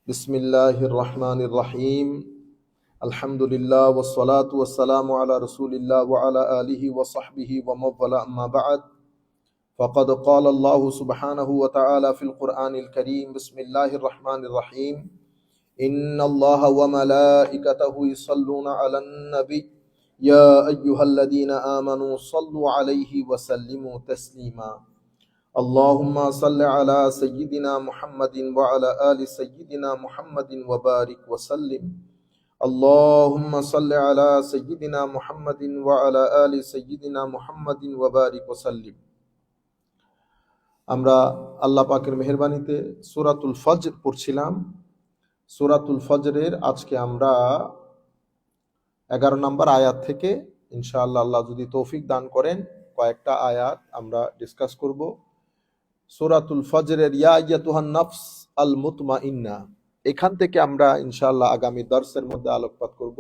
বিসমিল্লাহির রহমানির রহিম। আলহামদুলিল্লাহ ওয়াসসালাতু ওয়াসসালামু আলা রাসূলিল্লাহ ওয়া আলা আলিহি ওয়া সাহবিহি ওয়া মাওয়ালা, আম্মা বা'দ। ফাকাদ ক্বালা আল্লাহু সুবহানাহু ওয়া তাআলা ফিল কুরআনিল কারীম। বিসমিল্লাহির রহমানির রহিম। ইন্নাল্লাহা ওয়া মালাইকাতাহু ইউসাল্লুনা আলান নবী ইয়া আইয়ুহাল্লাযীনা আমানু সাল্লু আলাইহি ওয়া সাল্লিমু তাসলিমা। اللهم صل على سيدنا محمد وعلى آل سيدنا محمد وبارك وسلم. اللهم صل على سيدنا محمد وعلى آل سيدنا محمد وبارك وسلم. আমরা আল্লাহ পাকের মেহেরবানিতে সূরাতুল ফজর পড়ছিলাম। সূরাতুল ফজরের আজকে আমরা 11 নম্বর আয়াত থেকে ইনশাআল্লাহ আল্লাহ যদি তৌফিক দান করেন কয়েকটা আয়াত আমরা ডিসকাস করব। সূরাতুল ফজরের ইয়া আইয়াতুহান নাফস আল মুতমাইন্না, এখান থেকে আমরা ইনশাআল্লাহ আগামী দর্সের মধ্যে আলোকপাত করব।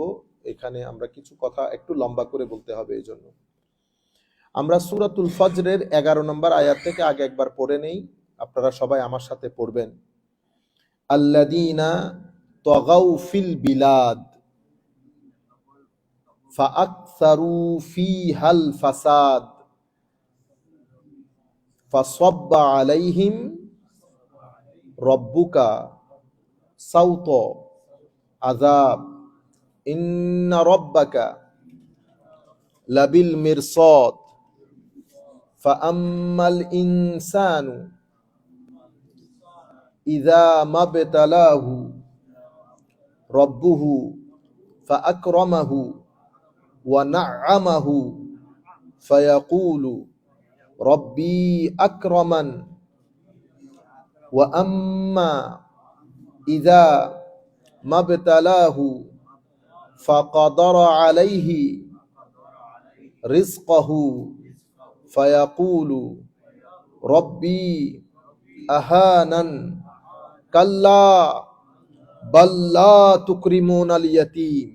এখানে আমরা কিছু কথা একটু লম্বা করে বলতে হবে, এই জন্য আমরা সূরাতুল ফজরের 11 নম্বর আয়াত থেকে আগে একবার পড়ে নেই। আপনারা সবাই আমার সাথে পড়বেন। আল্লাযীনা তাগাউ ফিল বিলাদ ফাআকসারু ফীহাল ফাসাদ ফাসাব্বা আলাইহিম রব্বুকা সাউত আযাব ইন্না রব্বাকা লাবিল মিরসাদ ফাআম্মাল ইনসানু ইযা মাবতালাহু রব্বুহু ফাআকরামাহু ওয়া না'আমাহু ফায়াকুলু রব্বি আকরামান ওয়া আম্মা ইযা মাবতালাহু ফাকাদারা আলাইহি রিজকাহু ফায়াকুলু রব্বি আহানান কাল্লা বাল লা তুকরিমুনাল ইয়াতীম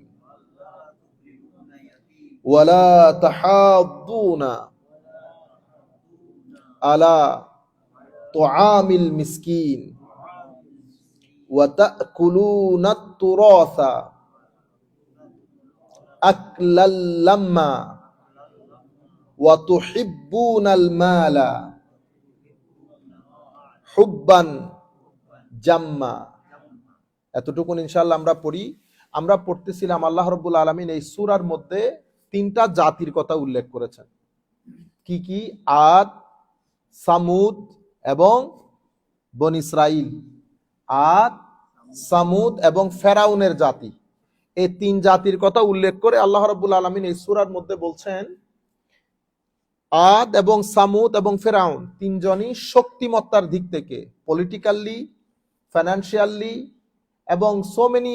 ওয়া লা তাহাদ্দুনা আলা তুআমিল মিসকিন ওয়া তা'কুলুনাত তুরাসা আকলাল লাম্মা ওয়া তুহিব্বুনাল মালা হুব্বান জাম্মা। এতটুকুন ইনশাআল্লাহ আমরা পড়ি। আমরা পড়তেছিলাম আল্লাহ রাব্বুল আলামিন এই সূরার মধ্যে 3টা জাতির কথা উল্লেখ করেছেন। কি কি? আদ, সামুদ এবং বনি ইসরাইল। আদ, সামুদ এবং ফেরাউনের জাতি, এই 3 জাতির কথা উল্লেখ করে আল্লাহ রাব্বুল আলামিন এই সূরার মধ্যে বলছেন আদ এবং সামুদ এবং ফেরাউন 3 জনই শক্তিমত্তার দিক থেকে, পলিটিক্যালি, ফাইন্যান্সিয়ালি এবং সো মেনি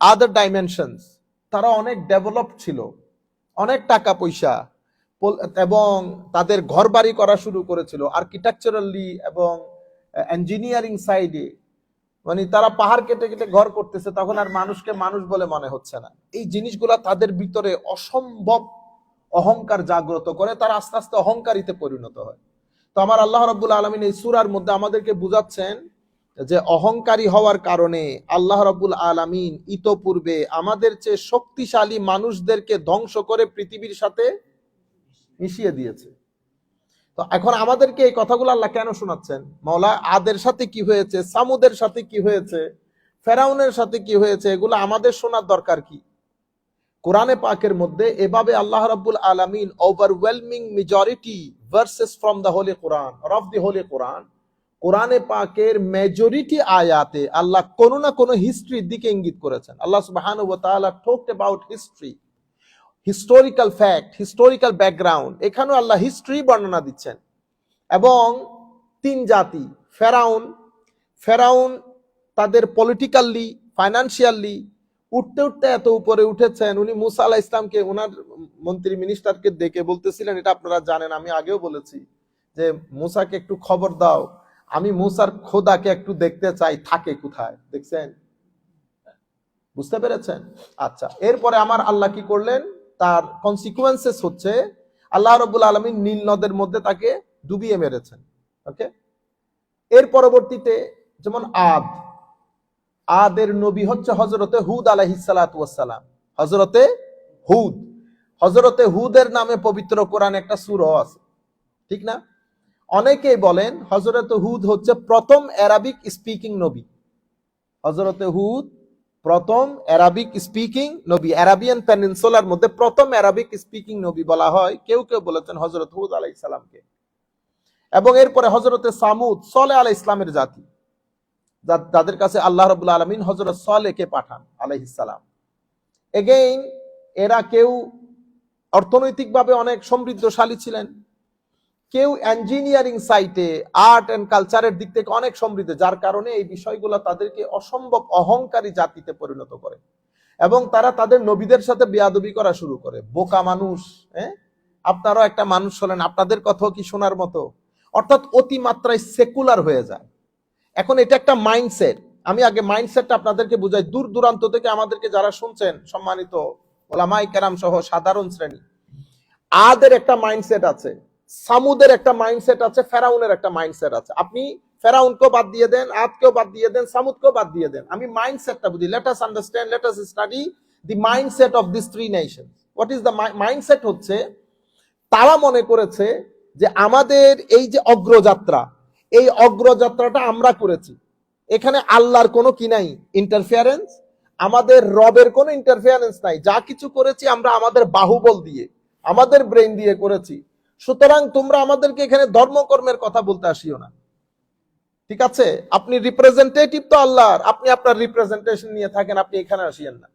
আদার ডাইমেনশনস, তারা অনেক ডেভেলপ ছিল, অনেক টাকা পয়সা এবং তাদের ঘর বাড়ি করা শুরু করেছিল আর্কিটেকচারালি এবং ইঞ্জিনিয়ারিং সাইডে। মানে তারা পাহাড় কেটে কেটে ঘর করতেছে, তখন আর মানুষকে মানুষ বলে মনে হচ্ছে না। এই জিনিসগুলা তাদের ভিতরে অসম্ভব অহংকার জাগ্রত করে, তারা আস্তে আস্তে অহংকারীতে পরিণত হয়। তো আমার আল্লাহ রাব্বুল আলামিন এই সূরার মধ্যে আমাদেরকে বুঝাচ্ছেন যে অহংকারী হওয়ার কারণে আল্লাহ রাব্বুল আলামিন ইতোপূর্বে আমাদের চেয়ে শক্তিশালী মানুষদেরকে ধ্বংস করে পৃথিবীর সাথে মিশিয়ে দিয়েছে। তো এখন আমাদেরকে এই কথাগুলো আল্লাহ কেন শোনাচ্ছেন? মাওলা আদের সাথে কি হয়েছে, সামুদের সাথে কি হয়েছে, ফেরাউনের সাথে কি হয়েছে, এগুলো আমাদের শোনার দরকার কি? কোরআনে পাকের মধ্যে এভাবে আল্লাহ রাব্বুল আলামিন overwhelming majority verses from the holy Quran of the holy Quran, কোরআনে পাকের মেজরিটি আয়াতে আল্লাহ কোনো না কোনো হিস্ট্রির দিকে ইঙ্গিত করেছেন। আল্লাহ সুবহানাহু ওয়া তাআলা talked about history, historical fact, historical background. এখানেও আল্লাহ হিস্ট্রি বর্ণনা দিচ্ছেন। এবং 3 জাতি, ফেরাউন তাদের পলিটিক্যালি, ফাইন্যান্সিয়ালি উঠতে উঠতে এত উপরে উঠেছেন, উনি মুসা আলাইহিস ইসলামকে, ওনার মন্ত্রী মিনিস্টারকে ডেকে বলতেছিলেন, এটা আপনারা জানেন, আমি আগেও বলেছি, যে মুসাকে একটু খবর দাও, আমি মুসার খোদাকে একটু দেখতে চাই, থাকে কোথায়। দেখছেন? বুঝতে পেরেছেন? আচ্ছা, এরপরে আমার আল্লাহ কি করলেন? তার কনসিকুয়েন্সেস হচ্ছে আল্লাহ রাব্বুল আলামিন নীল নদের মধ্যে তাকে ডুবিয়ে মেরেছেন। ওকে, এর পরবর্তীতে যেমন আদের নবী হচ্ছে হযরতে হুদ আলাইহিস সালাতু ওয়াস সালাম। হযরতে হুদ, হযরতে হুদের নামে পবিত্র কোরআন একটা সূরা আছে, ঠিক না? অনেকেই বলেন হযরতে হুদ হচ্ছে প্রথম অ্যারাবিক স্পিকিং নবী। হযরতে হুদ প্রথম অ্যারাবিক স্পিকিং নবী, অ্যারাবিয়ান পেনিনসুলার মধ্যে প্রথম অ্যারাবিক স্পিকিং নবী বলা হয়। কেউ কেউ বলেছেন হযরত হুদ আলাইহিস সালামকে। এবং এরপরে হযরতে সামুদ, সলে আলাইহিস ইসলামের জাতি, যাদের কাছে আল্লাহ রাব্বুল আলামিন হযরত সলেহকে পাঠান আলাইহিস সালাম। এগেইন এরা কেউ অর্থনৈতিকভাবে অনেক সমৃদ্ধশালী ছিলেন, কেউ ইঞ্জিনিয়ারিং সাইটে, আর্ট এন্ড কালচারের দিক থেকে অনেক সমৃদ্ধ, যার কারণে এই বিষয়গুলো তাদেরকে অসম্ভব অহংকারী জাতিতে পরিণত করে এবং তারা তাদের নবীদের সাথে বেয়াদবি করা শুরু করে। বোকা মানুষ, হ্যাঁ, আপনারাও একটা মানুষ হলেন, আপনাদের কথাও কি শোনার মতো? অর্থাৎ অতিমাত্রায় সেকুলার হয়ে যায়। এখন এটা একটা মাইন্ডসেট। আমি আগে মাইন্ডসেটটা আপনাদেরকে বুঝাই। দূর দূরান্ত থেকে আমাদেরকে যারা শুনছেন, সম্মানিত ওলামায়ে কেরাম সহ সাধারণ শ্রেণী, আদের একটা মাইন্ডসেট আছে, সামুদের একটা মাইন্ডসেট আছে, ফেরাউনের একটা মাইন্ডসেট আছে। আপনি ফেরাউনকেও বাদ দিয়ে দেন, আদকেও বাদ দিয়ে দেন, সামুদকেও বাদ দিয়ে দেন। আমি মাইন্ডসেটটা বুঝি। Let us understand, let us study the mindset of this three Nations. What is the mindset? হচ্ছে তারা মনে করেছে যে আমাদের এই যে অগ্রযাত্রা, এই অগ্রযাত্রাটা আমরা করেছি, এখানে আল্লাহর কোনো কি নাই, ইন্টারফিয়ারেন্স, আমাদের রবের কোনো ইন্টারফিয়ারেন্স নাই। যা কিছু করেছি আমরা আমাদের বাহুবল দিয়ে, আমাদের ব্রেন দিয়ে করেছি। সুতরাং তোমরা আমাদেরকে এখানে ধর্মকর্মের কথা বলতে আসিও না, ঠিক আছে? আপনি রিপ্রেজেন্টেটিভ তো আল্লাহর, আপনি আপনার রিপ্রেজেন্টেশন নিয়ে থাকেন, আপনি এখানে আসিয়েন না।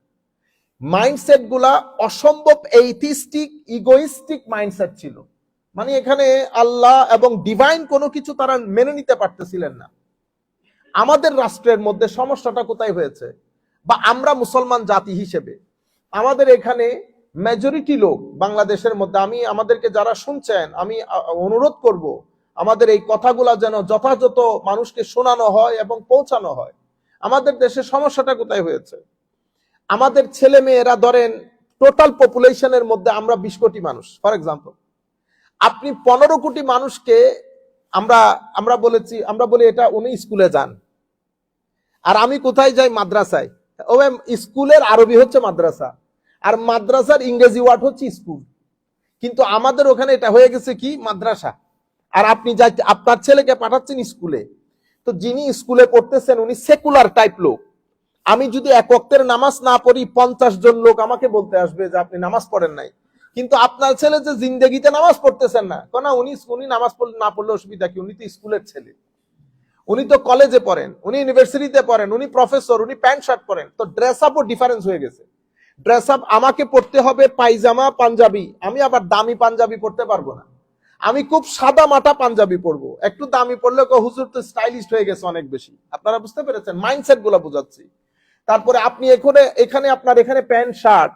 মাইন্ডসেট গুলা অসম্ভব এইথিস্টিক, ইগোইস্টিক মাইন্ডসেট ছিল। মানে এখানে আল্লাহ এবং ডিভাইন কোনো কিছু তারা মেনে নিতে পারতেছিলেন না। আমাদের রাষ্ট্রের মধ্যে সমস্যাটা কোথায় হয়েছে, বা আমরা মুসলমান জাতি হিসেবে আমাদের এখানে মেজরিটি লোক বাংলাদেশের মধ্যে, আমি আমাদেরকে যারা শুনছেন আমি অনুরোধ করব আমাদের এই কথাগুলা যেন যথাযথ মানুষকে শোনানো হয় এবং পৌঁছানো হয়। আমাদের দেশের সমস্যাটা কোথায় হয়েছে, আমাদের ছেলে মেয়েরা, ধরেন টোটাল পপুলেশনের মধ্যে আমরা 20 কোটি মানুষ, ফর এক্সাম্পল, আপনি 15 কোটি মানুষকে আমরা বলি এটা উনি স্কুলে যান, আর আমি কোথায় যাই, মাদ্রাসায়। ও স্কুলের আরবি হচ্ছে মাদ্রাসা, আর মাদ্রাসার ইংরেজি ওয়ার্ড হচ্ছে স্কুল। কিন্তু আমাদের ওখানে এটা হয়ে গেছে কি, মাদ্রাসা। আর আপনি আপনার ছেলেকে পাঠাচ্ছেন স্কুলে, তো যিনি স্কুলে পড়তেছেন উনি সেকুলার টাইপ লোক। আমি যদি এক ওয়াক্তের নামাজ না পড়ি, 50 জন লোক আমাকে বলতে আসবে যে আপনি নামাজ পড়েন নাই। কিন্তু আপনার ছেলে যে জিন্দেগিতে নামাজ পড়তেছেন না, কেন? উনি নামাজ না পড়লে অসুবিধা কি? উনি তো স্কুলের ছেলে, উনি তো কলেজে পড়েন, উনি ইউনিভার্সিটিতে পড়েন, উনি প্রফেসর, উনি প্যান্ট শার্ট পরেন। তো ড্রেস আপও ডিফারেন্স হয়ে গেছে। ড্রেস আপ আমাকে পড়তে হবে পায়জামা পাঞ্জাবি, আমি আবার দামি পাঞ্জাবি পড়তে পারবো না। আমি খুব সাদা মাটা পাঞ্জাবি পরবো, একটু দামি পড়লে হুজুর তো স্টাইলিশ হয়ে গেছে অনেক বেশি। আপনারা বুঝতে পেরেছেন? মাইন্ডসেট গুলো বুঝাচ্ছি। তারপরে আপনি এখানে আপনার এখানে প্যান্ট শার্ট,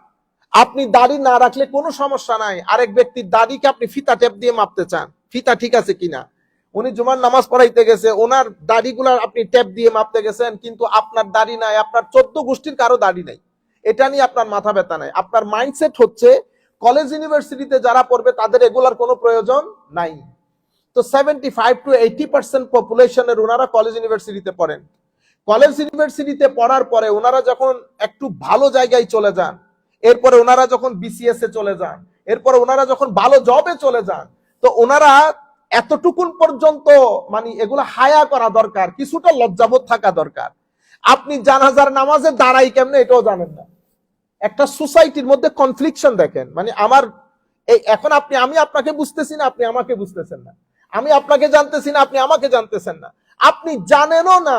আপনি দাড়ি না রাখলে কোনো সমস্যা নাই। আরেক ব্যক্তির দাড়িকে আপনি ফিতা টেপ দিয়ে মাপতে চান, ফিতা ঠিক আছে কিনা। উনি জুমার নামাজ পড়াইতে গেছে, ওনার দাড়িগুলা আপনি টেপ দিয়ে মাপতে গেছেন, কিন্তু আপনার দাড়ি নাই, আপনার 14 গোষ্ঠীর কারো দাড়ি নাই। এটা নিয়ে আপনার মাথা ব্যথা নাই। আপনার মাইন্ডসেট হচ্ছে কলেজ ইউনিভার্সিটিতে যারা পড়বে তাদের এগুলার কোনো প্রয়োজন নাই। তো 75 to 80% পপুলেশনের ওনারা কলেজ ইউনিভার্সিটিতে পড়েন। কলেজ ইউনিভার্সিটিতে পড়ার পরে ওনারা যখন একটু ভালো জায়গায় চলে যান, এরপরে ওনারা যখন বিসিএস এ চলে যান, এরপরে ওনারা যখন ভালো জবে চলে যান, তো ওনারা এতটুকুন পর্যন্ত মানে এগুলো হায়া করা দরকার, কিছুটা লজ্জাবোধ থাকা দরকার। আপনি জানাজার নামাজে দাঁড়াই কেমনে এটাও জানেন না। একটা সোসাইটির মধ্যে কনফ্লিকশন দেখেন। মানে আমার এই এখন আমি আপনাকে বুঝতেছি না, আপনি আমাকে বুঝতেছেন না। আমি আপনাকে জানতেছি না, আপনি আমাকে জানতেছেন না। আপনি জানেনও না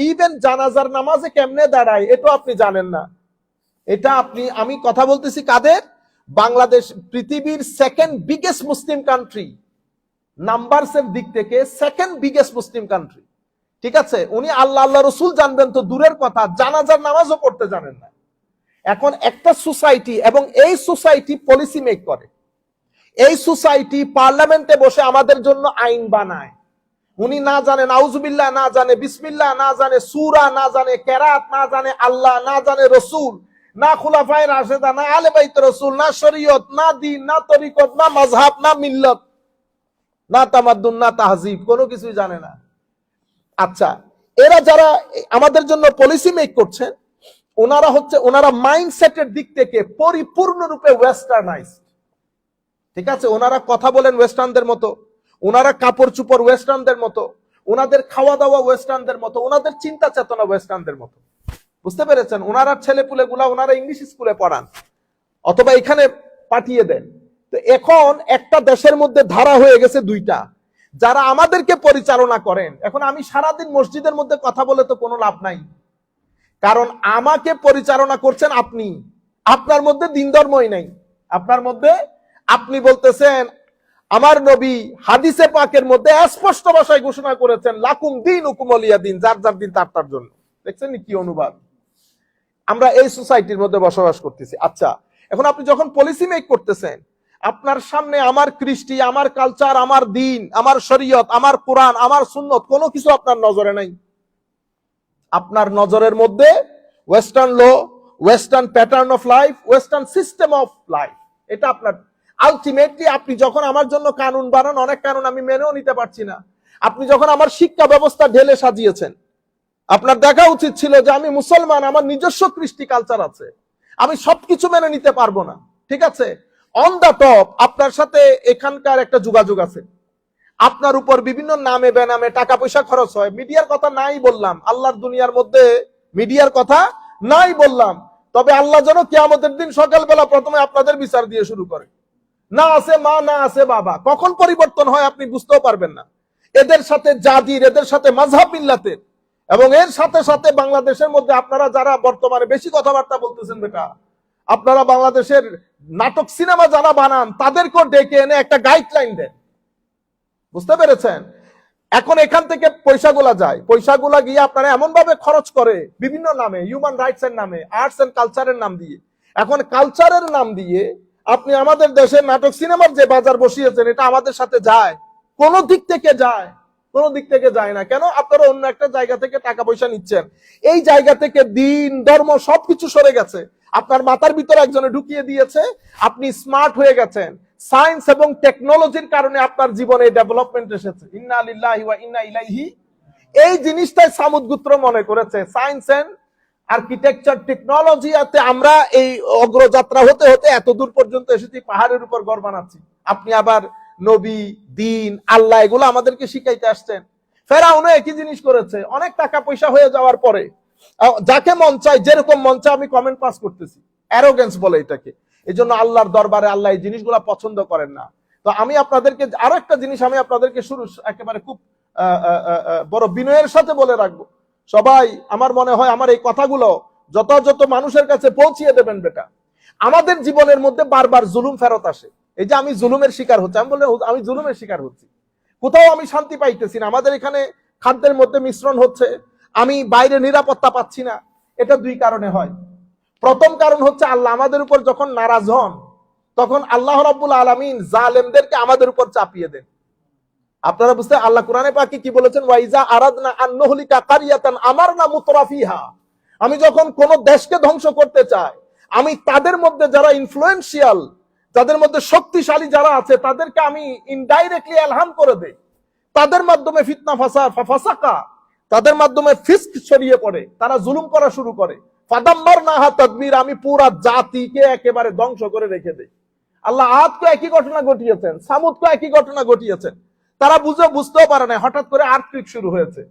ইভেন জানাজার নামাজে কেমনে দাঁড়ায়, এটাও আপনি জানেন না। এটা আমি কথা বলতেছি কাদের? বাংলাদেশ পৃথিবীর সেকেন্ড বিগেস্ট মুসলিম কান্ট্রি, নাম্বারস এর দিক থেকে সেকেন্ড বিগেস্ট মুসলিম কান্ট্রি, ঠিক আছে? উনি আল্লাহ রসুল জানবেন তো দূরের কথা, জানাজার নামাজও পড়তে জানেন না। এখন একটা সোসাইটি, এবং এই সোসাইটি পলিসি মেক করে, এই সোসাইটি পার্লামেন্টে বসে আমাদের জন্য আইন বানায়। উনি না জানে নাউজুবিল্লাহ, না জানে বিসমিল্লাহ, না জানে সূরা, না জানে কেরাত, না জানে আল্লাহ, না জানে রসুল, না খুলাফায়ে রাশেদা, না আহলে বাইত রসুল, না শরীয়ত, না দ্বীন, না তরিকত, না মাযহাব, না মিল্লত, না তামাদ্দুন, না তাহজিব, কোনো কিছুই জানে না। আচ্ছা, এরা যারা আমাদের জন্য পলিসি মেক করছেন, ওনারা মাইন্ডসেটের দিক থেকে পরিপূর্ণরূপে ওয়েস্টার্নাইজড। ঠিক আছে, ওনারা কথা বলেন ওয়েস্টার্নদের মতো, ওনারা কাপড় চুপড় ওয়েস্টার্নদের মতো, ওনাদের খাওয়া দাওয়া ওয়েস্টার্নদের মতো, ওনাদের চিন্তা চেতনা ওয়েস্টার্নদের মতো। বুঝতে পেরেছেন? ওনারা ছেলেপুলে গুলা ওনারা ইংলিশ স্কুলে পড়ান অথবা এখানে পাঠিয়ে দেন। তো এখন একটা দেশের মধ্যে ধারা হয়ে গেছে দুইটা, যারা আমাদেরকে পরিচালনা করেন। এখন আমি সারাদিন মসজিদের মধ্যে কথা বলে তো কোনো লাভ নাই, কারণ আমাকে পরিচালনা করছেন আপনি। আপনার মধ্যে দিন ধর্মই নাই। আপনার মধ্যে আপনি বলতেছেন আমার নবী হাদিসে পাকের মধ্যে স্পষ্ট ভাষায় ঘোষণা করেছেন লাকুম দীনুকুম ওয়ালিয়া দিন, যার যার দিন তার তার জন্য। দেখছেন কি অনুবাদ? আমরা এই সোসাইটির মধ্যে বসবাস করতেছি। আচ্ছা, এখন আপনি যখন পলিসি মেক করতেছেন, আপনার সামনে আমার কৃষ্টি, আমার কালচার, আমার দিন, আমার শরীয়ত, আমার কোরআন, আমার সুন্নত কোনো কিছু আপনার নজরে নাই। আপনার নজরের মধ্যে western law, western pattern of life, western system of life, এটা আপনার। আলটিমেটলি আপনি যখন আমার জন্য কানুন বানান, অনেক কানুন আমি মেনেও নিতে পারছি না। আপনি যখন আমার শিক্ষা ব্যবস্থা ঢেলে সাজিয়েছেন, আপনার দেখা উচিত ছিল যে আমি মুসলমান, আমার নিজস্ব কৃষ্টি কালচার আছে, আমি সবকিছু মেনে নিতে পারবো না। ঠিক আছে, অন দা টপ আপনার সাথে এখানকার একটা যোগাযোগ আছে, আপনার উপর বিভিন্ন নামে বেনামে টাকা পয়সা খরচ হয়। মিডিয়ার কথা নাই বললাম, আল্লাহর দুনিয়ার মধ্যে মিডিয়ার কথা নাই বললাম। তবে আল্লাহ যেন কিয়ামতের দিন সকালবেলা প্রথমে আপনাদের বিচার দিয়ে শুরু করে। না আছে মা, না আছে বাবা, কখন পরিবর্তন হয় আপনি বুঝতেও পারবেন না। এদের সাথে জাতির, এদের সাথে মাযহাব মিল্লাতের, এবং এর সাথে সাথে বাংলাদেশের মধ্যে আপনারা যারা বর্তমানে বেশি কথাবার্তা বলতেছেন, বেটা আপনারা বাংলাদেশের নাটক সিনেমা যারা বানান তাদেরকেও ডেকে এনে একটা গাইডলাইন দেন। বুঝতে পেরেছেন? এখন এখান থেকে পয়সাগুলা যায়, পয়সাগুলা গিয়ে আপনারা এমন ভাবে খরচ করে বিভিন্ন নামে, হিউম্যান রাইটস এর নামে, আর্টস এন্ড কালচারের নাম দিয়ে। এখন কালচারের নাম দিয়ে আপনি আমাদের দেশের নাটক সিনেমার যে বাজার বসিয়েছেন, এটা আমাদের সাথে যায়? কোন দিক থেকে যায়? কোন দিক থেকে যায় না। কেন? আপনারা অন্য একটা জায়গা থেকে টাকা পয়সা নিচ্ছেন, এই জায়গা থেকে দিন ধর্ম সবকিছু সরে গেছে, আপনার মাথার ভিতরে একজনে ঢুকিয়ে দিয়েছে, আপনি স্মার্ট হয়ে গেছেন। সায়েন্স এবং টেকনোলজির কারণে আপনার জীবনে ডেভেলপমেন্ট এসেছে। ইন্না লিল্লাহি ওয়া ইন্না ইলাইহি, এই জিনিসটাই সামুদ গোত্র মনে করেছে। সায়েন্স এন্ড আর্কিটেকচার টেকনোলজিতে আমরা এই অগ্রযাত্রা হতে হতে এত দূর পর্যন্ত এসেছি, পাহাড়ের উপর ঘর বানাচ্ছি। আপনি আবার নবী, দিন, আল্লাহ এগুলো আমাদেরকে শিখাইতে আসছেন। ফেরাউনও একই জিনিস করেছে। অনেক টাকা পয়সা হয়ে যাওয়ার পরে যাকে মন চায়, যেরকম মন চায় আমি কমেন্ট পাস করতেছি, অ্যারোগেন্স বলে এটাকে। এই জন্য আল্লাহর দরবারে আল্লাহ এই জিনিসগুলো পছন্দ করেন না। তো আমি আপনাদেরকে আরো একটা জিনিস আমি আপনাদেরকে শুরু একেবারে খুব বড় বিনয়ের সাথে বলে রাখবো। সবাই আমার মনে হয় আমার এই কথাগুলো যথাযথ মানুষের কাছে পৌঁছিয়ে দেবেন। বেটা, আমাদের জীবনের মধ্যে বারবার জুলুম ফেরত আসে। এই যে আমি জুলুমের শিকার হচ্ছি, আমি বলে আমি জুলুমের শিকার হচ্ছি, কোথাও আমি শান্তি পাইতেছি না। আমাদের এখানে খাদ্যের মধ্যে মিশ্রণ হচ্ছে, আমি বাইরে নিরাপত্তা পাচ্ছি না। এটা দুই কারণে হয়। প্রথম কারণ হচ্ছে আল্লাহ আমাদের উপর যখন নারাজ হন, তখন আল্লাহ রাব্বুল আলামিন জালেমদেরকে আমাদের উপর চাপিয়ে দেন। আপনারা বুঝতে, আল্লাহ কোরআনে পাকে কি বলেছেন? ওয়াইজা আরাদনা আন নুহলিকা কারিয়াতান আমারনা মুতরাফিহা, আমি যখন কোন দেশকে ধ্বংস করতে চাই, আমি তাদের মধ্যে যারা ইনফ্লুয়েন্সিয়াল, যাদের মধ্যে শক্তিশালী যারা আছে, তাদেরকে আমি ইনডাইরেক্টলি এলহাম করে দেই। তাদের মাধ্যমে ফিতনা ফাসাকা, তাদের মাধ্যমে ফিস্ক ছড়িয়ে পড়ে, তারা জুলুম করা শুরু করে। ফাদাম্মারনাহা তাদবীর, আমি পুরা জাতিকে একেবারে ধ্বংস করে রেখে দেই। আল্লাহ আদকে একই ঘটনা ঘটিয়েছেন, সামুদকে একই ঘটনা ঘটিয়েছেন। তারা বুঝতেও পারে না, হঠাৎ করে আর্থকুইক শুরু হয়েছে,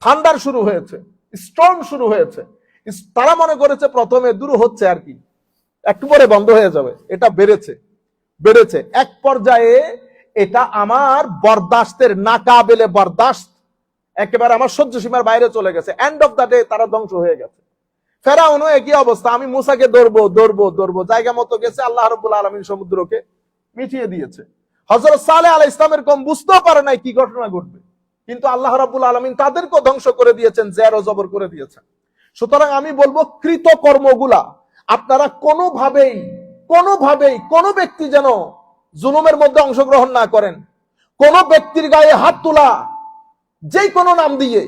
থান্ডার শুরু হয়েছে, স্টর্ম শুরু হয়েছে। তারা মনে করেছে প্রথমে দূর হচ্ছে আর কি, একটু পরে বন্ধ হয়ে যাবে। এটা বেড়েছে এক পর্যায়ে এটা আমার বরদাস্তের নাকাবেলে বরদাস্ত, একেবারে আমার সহ্য সীমার বাইরে চলে গেছে। এন্ড অফ দ্য ডে তারা ধ্বংস হয়ে গেছে। ফেরাউনও একই অবস্থা, আমি মুসাকে ধরবো, জায়গা মতো গেছে, আল্লাহ রাব্বুল আলামিন সমুদ্রকে মিটিয়ে দিয়েছে। হযরত সালেহ আলাইহিস সালামের কম বুঝতেও পারে নাই কি ঘটনা ঘটবে, কিন্তু আল্লাহ রাব্বুল আলামিন তাদেরকেও ধ্বংস করে দিয়েছেন, জের ও জবর করে দিয়েছেন। সুতরাং আমি বলবো কৃতকর্মগুলা আপনারা কোনোভাবেই কোন ব্যক্তি যেন জুলুমের মধ্যে অংশগ্রহণ না করেন। কোন ব্যক্তির গায়ে হাত তোলা, যে কোনো নাম দিয়ে,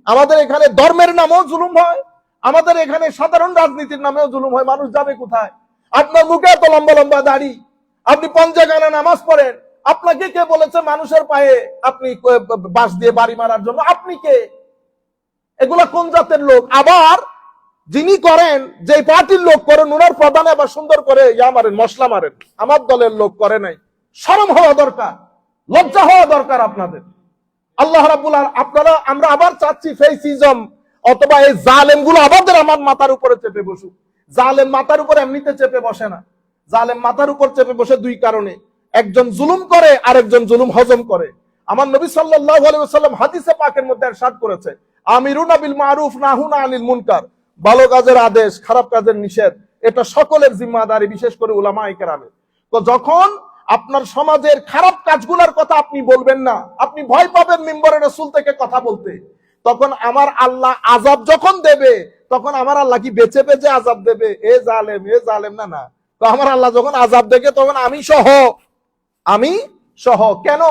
আমাদের এখানে ধর্মের নামেও জুলুম হয়, আমাদের এখানে সাধারণ রাজনীতির নামেও জুলুম হয়। মানুষ যাবে কোথায়? আপনার মুখে এত লম্বা লম্বা দাড়ি, আপনি পঞ্চাগানা নামাজ পড়েন, আপনাকে কে বলেছে মানুষের পায়ে আপনি বাঁশ দিয়ে বাড়ি মারার জন্য? আপনি কে? এগুলা কোন জাতের লোক? আবার যিনি করেন, যে পার্টির লোক করেন, ওনার প্রধানে আবার সুন্দর করে মারেন, মশলা মারেন। আমার দলের লোক করে নাই। শরম হওয়া দরকার, লজ্জা হওয়া দরকার আপনাদের। আল্লাহ রাব্বুল আলামিন, আপনারা, আমরা আবার চাচ্ছি ফেসিজম অথবা এই জালেম গুলো আমাদের আমার মাথার উপরে চেপে বসুক। জালেম মাথার উপর এমনিতে চেপে বসে না। জালেম মাথার উপর চেপে বসে দুই কারণে, একজন জুলুম করে আর একজন জুলুম হজম করে। আমার নবী সাল্লাল্লাহু আলাইহি ওয়াসাল্লাম হাদিসে পাকের মধ্যে ইরশাদ করেছে, আমিরুনা বিল মারুফ নাহুনা আনিল মুনকার, ভালো কাজের আদেশ, খারাপ কাজের নিষেধ, এটা সকলের জিম্মাদারি, বিশেষ করে উলামায়ে কেরামের। তো যখন আপনার সমাজের খারাপ কাজগুলোর কথা আপনি বলবেন না, আপনি ভয় পাবেন মিম্বরে রাসূল থেকে কথা বলতে, তখন আমার আল্লাহ আযাব যখন দেবে, তখন আমার আল্লাহ কি বেঁচে বেঁচে আযাব দেবে? এ জালেম না না। তো আমার আল্লাহ যখন আযাব দেখে, তখন আমি সহ কেন?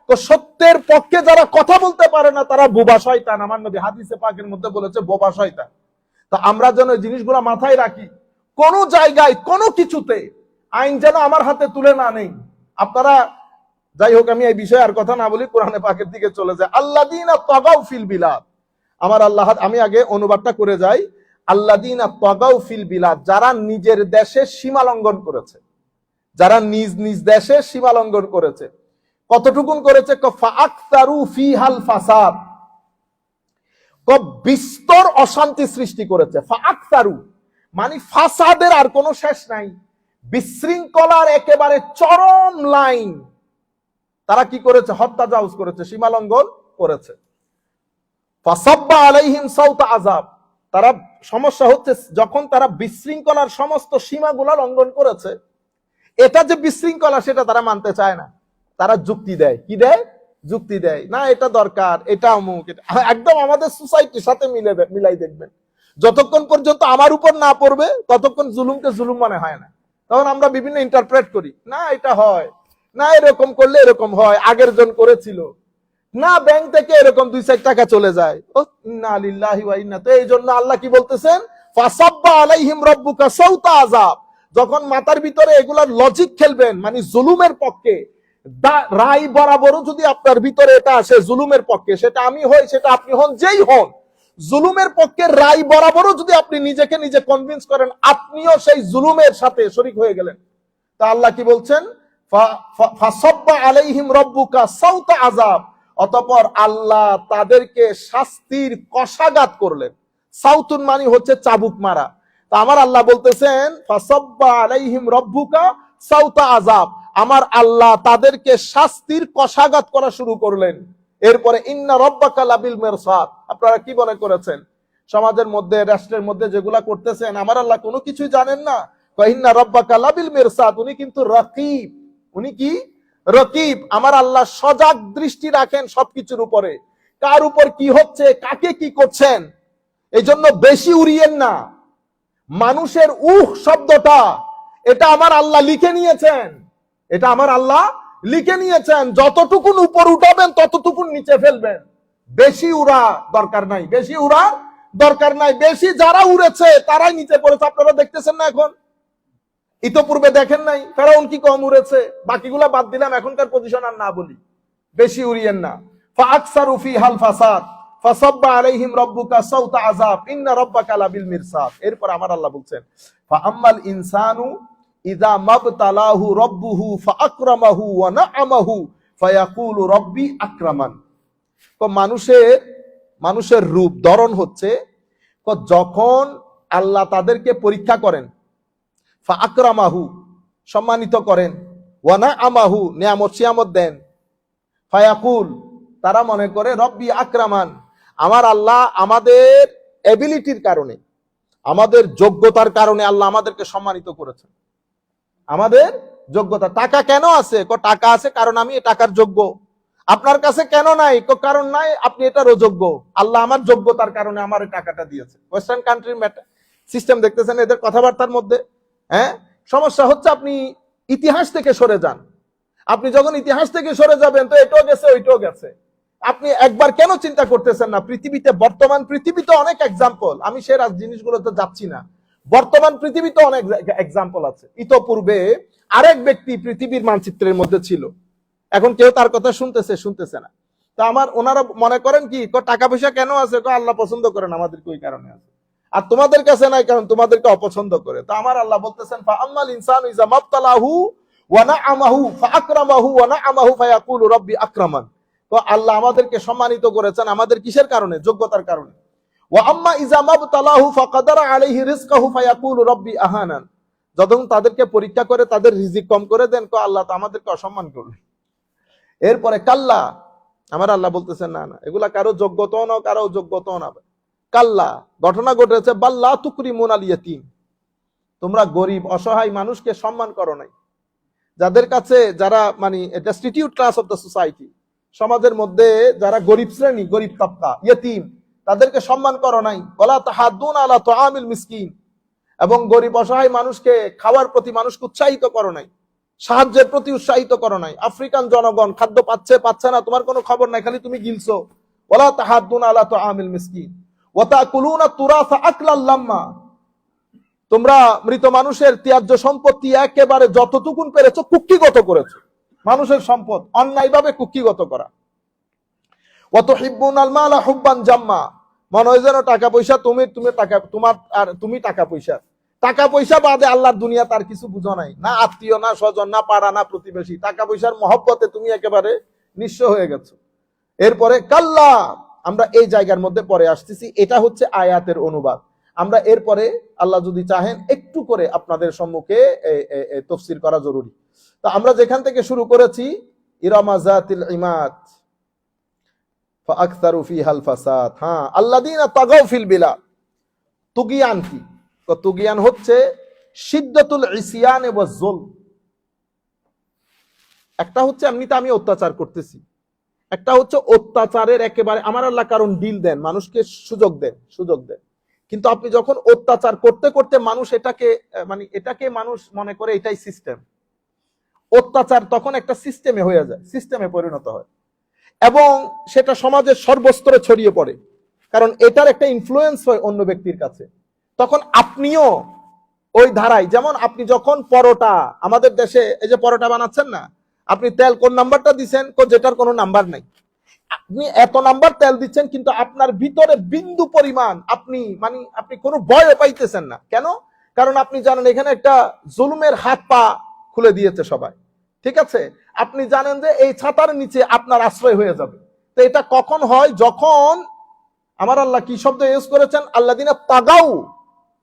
তো সত্যের পক্ষে যারা কথা বলতে পারে না, তারা বোবা শয়তান। আমার নবী হাদিসে পাকের মধ্যে বলেছে বোবা শয়তান। তো আমরা যেন এই জিনিসগুলো মাথায় রাখি, কোন জায়গায় কোনো কিছুতে আইন যেন আমার হাতে তুলে না নেই। আপনারা, যাই হোক, আমি এই বিষয়ে আর কথা না বলি, কোরআনে পাকের দিকে চলে যায়। আল্লাযীনা তাগাউ ফিল বিলাদ, আমার আল্লাহ, আমি আগে অনুবাদটা করে যাই। আল্লাযীনা তাগাউ ফিল বিলাদ, যারা নিজের দেশে সীমা লঙ্ঘন করেছে, যারা নিজ নিজ দেশে সীমা লঙ্ঘন করেছে। কতটুকুন করেছে? ফাআকতারু ফিহাল ফাসাদ, বিস্তর অশান্তি সৃষ্টি করেছে। ফাআকতারু মানে ফাসাদের আর কোনো শেষ নাই, বিশৃঙ্খলার একেবারে চরম লাইন। তারা কি করেছে? হত্যাজাউজ করেছে, সীমা লঙ্ঘন করেছে। ফাসাব্বা আলাইহিম সাউতা আযাব, তারা, সমস্যা হচ্ছে যখন তারা বিশৃঙ্খলার সমস্ত সীমাগুলো লঙ্ঘন করেছে, এটা যে বিশৃঙ্খলা সেটা তারা মানতে চায় না। তারা যুক্তি দেয়, কি দেয়? যুক্তি দেয়, না এটা দরকার, এটা অমুক, একদম আমাদের সোসাইটির সাথে মিলাই দেখবেন। যতক্ষণ পর্যন্ত আমার উপর না পড়বে, ততক্ষণ জুলুমকে জুলুম মনে হয় না। তখন আমরা বিভিন্ন ইন্টারপ্রেট করি, না এটা হয় না, এরকম করলে এরকম হয়, আগের জন করেছিল না, ব্যাংক থেকে এরকম 2-4 টাকা চলে যায়। ও ইন্না লিল্লাহি ওয়া ইন্না, তো এই জন্য আল্লাহ কি বলতেছেন? ফাসাব্বা আলাইহিম রাব্বুকা সাউতা আযাব। যখন মাথার ভিতরে এগুলার লজিক খেলবেন, মানে জুলুমের পক্ষে রায় বরাবরও যদি আপনার ভিতরে এটা আসে জুলুমের পক্ষে, সেটা আমি হই, সেটা আপনি হন, যেই হন, জুলুমের পক্ষে রায় বরাবরও যদি আপনি নিজেকে নিজে কনভিন্স করেন, আপনিও সেই জুলুমের সাথে শরীক হয়ে গেলেন। তা আল্লাহ কি বলছেন? ফাসাব্বা আলাইহিম রাব্বুকা সাউতা আযাব, অতঃপর আল্লাহ তাদেরকে শাস্তির কষাঘাত করলেন। সাউতুন মানে হচ্ছে চাবুক মারা। তা আমার আল্লাহ বলতেছেন, ফাসাব্বা আলাইহিম রাব্বুকা সাউতা আযাব, আমার আল্লাহ তাদেরকে শাস্তির কষাঘাত করা শুরু করলেন। এরপরে ইন্না রাব্বাকা লাবিল মিরসাদ, আপনারা কি মনে করেছেন সমাজের মধ্যে, রাষ্ট্রের মধ্যে যেগুলা করতেছেন, আমার আল্লাহ কোনো কিছুই জানেন না? ইন্না রাব্বাকা লাবিল মিরসাদ, উনি কিন্তু রাকিব। উনি কি? রকিব। আমার আল্লাহ সজাগ দৃষ্টি রাখেন সবকিছুর উপরে, কার উপর কি হচ্ছে, কাকে কি করছেন। এই জন্য বেশি উড়িয়েন না। মানুষের শব্দটা, এটা আমার আল্লাহ লিখে নিয়েছেন, এটা আমার আল্লাহ লিখে নিয়েছেন। যতটুকুন উপর উঠাবেন ততটুকুন নিচে ফেলবেন। বেশি উড়া দরকার নাই, বেশি উড়া দরকার নাই। বেশি যারা উড়েছে তারাই নিচে পড়েছে। আপনারা দেখতেছেন না এখন? ইতোপূর্বে দেখেন নাই ফেরাউন কি কম উড়েছে? বাকিগুলা বাদ দিলাম, এখনকার পজিশন আর না বলি। বেশি উড়িয়েন না। ফাআকসারু ফিহাল ফাসাদ ফাসাব্বা আলাইহিম রাব্বুকা সাউতা আযাব ইন্না রাব্বাকা লাবিল মিরসাদ। এরপর আমার আল্লাহ বলছেন, ফাআম্মাল ইনসানু ইযা মাবতালাহু রাব্বুহু ফাআকরামাহু ওয়া না'আমাহু ফায়াকুলু রাব্বি আকরামান। তো মানুষের রূপ ধরন হচ্ছে, যখন আল্লাহ তাদেরকে পরীক্ষা করেন, ফাআকরামাহু সম্মানিত করেন, ওয়া না'আমাহু নিয়ামত সিয়ামত দেন, ফায়াকুল তারা মনে করে রব্বি আকরামান, আমার আল্লাহ আমাদের এবিলিটির কারণে, আমাদের যোগ্যতার কারণে আল্লাহ আমাদেরকে সম্মানিত করেছেন। আমাদের যোগ্যতা, টাকা কেন আছে? টাকা আছে কারণ আমি এ টাকার যোগ্য। আপনার কাছে কেন নাই? কারণ নাই, আপনি এটারও যোগ্য। আল্লাহ আমার যোগ্যতার কারণে আমার এই টাকাটা দিয়েছে। ওয়েস্টার্ন কান্ট্রির সিস্টেম দেখতেছেন এদের কথাবার্তার মধ্যে। হ্যাঁ, সমস্যা হচ্ছে আপনি ইতিহাস থেকে সরে যান। আপনি যখন ইতিহাস থেকে সরে যাবেন, তো এটাও গেছে ওইটাও গেছে। আপনি একবার কেন চিন্তা করতেছেন না? পৃথিবীতে, বর্তমান পৃথিবীতে অনেক এক্সাম্পল, আমি সে জিনিসগুলোতে যাচ্ছি না। বর্তমান পৃথিবীতে অনেক এক্সাম্পল আছে। ইতোপূর্বে আরেক ব্যক্তি পৃথিবীর মানচিত্রের মধ্যে ছিল, এখন কেউ তার কথা শুনতেছে না। তা ওনারা মনে করেন কি টাকা পয়সা কেন আছে, আল্লাহ পছন্দ করেন আমাদেরকে ওই কারণে আছে, আর তোমাদের কাছে নাই কারণ তোমাদেরকে অপছন্দ করে। তো আমার আল্লাহ বলতেছেন ফাআম্মাল ইনসানু ইযা মাবতালাহু ওয়া না'আমাহু ফাআকরামাহু ওয়া না'আমাহু ফায়াকুলু রাব্বি আকরামান। তো আল্লাহ আমাদেরকে সম্মানিত করেছেন আমাদের কিসের কারণে? যোগ্যতার কারণে। ওয়া আম্মা ইযা মাবতালাহু ফাকাদারা আলাইহি রিজকাহু ফায়াকুলু রাব্বি আহানান। যখন তাদেরকে পরীক্ষা করে তাদের রিজিক কম করে দেন, আল্লাহ তো আমাদেরকে অসম্মান করলেন। এরপরে কাল্লা, আমার আল্লাহ বলতেছেন না না, এগুলা কারো যোগ্যতাও না, কারো যোগ্যতাও না। কাল্লা, ঘটনা ঘটেছে, বাল্লা তুকরিমুন আল ইয়াতীম, তোমরা গরিব অসহায় মানুষকে সম্মান করো নাই, যাদের কাছে যারা মানে destitute class of the society, সমাজের মধ্যে যারা গরিব শ্রেণী, গরিব তাবকা, ইয়তীম, তাদেরকে সম্মান করো নাই। ওয়ালা তাহাদ্দুন আলা তুআমিল মিসকিন, এবং গরিব অসহায় মানুষকে খাওয়ার প্রতি মানুষকে উৎসাহিত করো নাই, সাহায্যের প্রতি উৎসাহিত করো নাই। আফ্রিকান জনগণ খাদ্য পাচ্ছে না, তোমার কোনো খবর নাই, খালি তুমি গিলছো। ওয়ালা তাহাদ্দুন আলা তুআমিল মিসকিন ওয়া তাকুলুনা তুরাসা আকলাল লাম্মা, তোমরা মৃত মানুষের ত্যায্য সম্পত্তি একেবারে যতটুকুন পেরেছো কুক্ষিগত করেছো। মানুষের সম্পদ অন্যায়ভাবে কুক্ষিগত করা। ওয়া তুহিব্বুনাল মালা হুব্বান জাম্মা, মনে হয় যেন টাকা পয়সা তুমি টাকা তোমার, আর তুমি টাকা পয়সা বাদে আল্লাহর দুনিয়া তার কিছু বুঝো নাই, না আত্মীয়, না স্বজন, না পাড়া, না প্রতিবেশী, টাকা পয়সার মহব্বতে তুমি একেবারে নিঃস্ব হয়ে গেছো। এরপরে কাল্লা, আমরা এই জায়গার মধ্যে পরে আসতেছি, এটা হচ্ছে আয়াতের অনুবাদ। আমরা এরপরে আল্লাহ যদি চাহেন একটু করে আপনাদের সম্মুখে তাফসীর করা জরুরি। তো আমরা যেখান থেকে শুরু করেছি, ইরামা যাতিল ইমাদ ফাআকতারু ফিহাল ফাসাদ, হ্যাঁ, আল্লাযীনা তাগাউ ফিল বিলাদ। তুগিয়ান কি? তো তুগিয়ান হচ্ছে শিদ্দাতুল ইসিয়ান ওয়াজ যুলম। একটা হচ্ছে এমনিতে আমি অত্যাচার করতেছি, একটা হচ্ছে অত্যাচারের একেবারে আমার আল্লাহ কারণ ডিল দেন, মানুষকে সুযোগ দেন, কিন্তু আপনি যখন অত্যাচার করতে করতে মানুষ এটাকে মানুষ মনে করে এটাই সিস্টেম, অত্যাচার তখন একটা সিস্টেমে হয়ে যায়, সিস্টেমে পরিণত হয়, এবং সেটা সমাজের সর্বস্তরে ছড়িয়ে পড়ে, কারণ এটার একটা ইনফ্লুয়েন্স হয় অন্য ব্যক্তির কাছে। তখন আপনিও ওই ধারায়, যেমন আপনি যখন পরোটা, আমাদের দেশে এই যে পরোটা বানাচ্ছেন না, আপনি তেল কোন নাম্বারটা দিচ্ছেন, যেটার কোনো নাম্বার নাই, আপনি এত নাম্বার তেল দিচ্ছেন, কিন্তু আপনার ভিতরে বিন্দু পরিমাণ আপনি কোনো ভয় পাইতেছেন না। কেন? কারণ আপনি জানেন এখানে একটা জুলুমের হাত পা খুলে দিয়েছে সবাই, ঠিক আছে? আপনি জানেন যে এই ছাতার নিচে আপনার আশ্রয় হয়ে যাবে। তো এটা কখন হয়? যখন আমার আল্লাহ কি শব্দ ইউজ করেছেন? আল্লাযীনা তাগাউ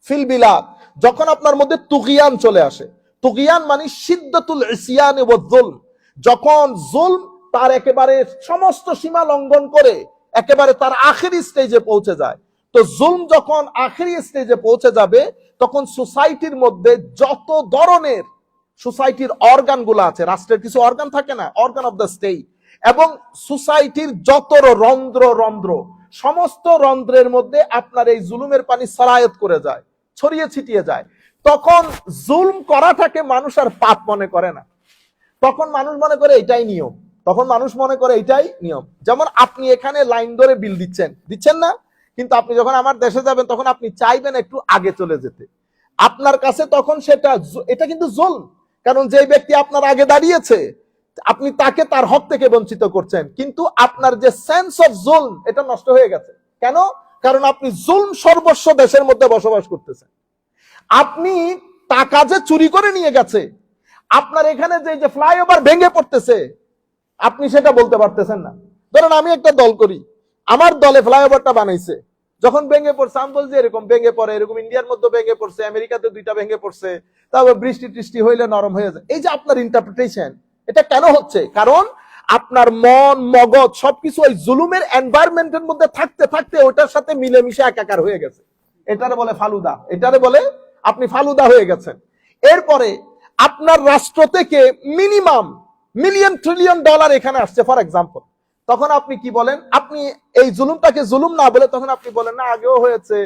ফিল বিলাদ, যখন আপনার মধ্যে তুগিয়ান চলে আসে। তুগিয়ান মানে শিদ্দাতুল ইসিয়ান ওয়াজ যুলম, যখন জুলম তার একেবারে সমস্ত সীমা লঙ্ঘন করে একেবারে তার আখেরি স্টেজে পৌঁছে যায়। তো জুলম যখন আখেরি স্টেজে পৌঁছে যাবে, তখন সোসাইটির মধ্যে যত ধরনের সোসাইটির অর্গান গুলো আছে, রাষ্ট্রের কিছু অর্গান থাকে না, অর্গান অফ দ্য স্টেট, এবং সোসাইটির যত রন্ধ্র সমস্ত রন্ধ্রের মধ্যে আপনার এই জুলুমের পানি সারায়াত করে যায়, ছড়িয়ে ছিটিয়ে যায়। তখন জুলম করাটাকে মানুষ আর পাপ মনে করে না, তখন মানুষ মনে করে এটাই নিয়ম, যেমন আপনি এখানে লাইন ধরে বিল দিচ্ছেন না, কিন্তু আপনি যখন আমার দেশে যাবেন তখন আপনি চাইবেন একটু আগে চলে যেতে, আপনার কাছে তখন এটা কিন্তু জুলম, কারণ যে ব্যক্তি আপনার আগে দাঁড়িয়েছে আপনি তাকে তার হক থেকে বঞ্চিত করছেন, কিন্তু আপনার যে সেন্স অফ জুলম এটা নষ্ট হয়ে গেছে। কেন? কারণ আপনি জুলম সর্বস্ব দেশের মধ্যে বসবাস করতেছেন। আপনি টাকা যে চুরি করে নিয়ে গেছে, আপনার এখানে যে ফ্লাইওভার ভেঙে পড়তেছে, আপনি সেটা বলতে পারতেছেন না। ধরুন আমি একটা দল করি, আমার দলে ফ্লাইওভারটা বানাইছে, যখন ভেঙে পড়ছে আমি বলছি এরকম ভেঙে পড়ে, এরকম ইন্ডিয়ার মধ্যে ভেঙে পড়ছে, আমেরিকাতে 2টা ভেঙে পড়ছে, তারপর বৃষ্টি হইলে নরম হয়ে যায়। এই যে আপনার ইন্টারপ্রিটেশন, এটা কেন হচ্ছে? কারণ আপনার মন মগজ সবকিছু ওই জুলুমের এনভায়রনমেন্টের মধ্যে থাকতে থাকতে ওটার সাথে মিলেমিশে একাকার হয়ে গেছে। এটারে বলে ফালুদা, আপনি ফালুদা হয়ে গেছেন। এরপরে আপনার রাষ্ট্র থেকে মিনিমাম মিলিয়ন ট্রিলিয়ন ডলার এখানে আসছে ফর এক্সাম্পল, তখন আপনি কি বলেন? আপনি এই জুলুমটাকে জুলুম না বলে তখন আপনি বলেন না আগেও হয়েছে,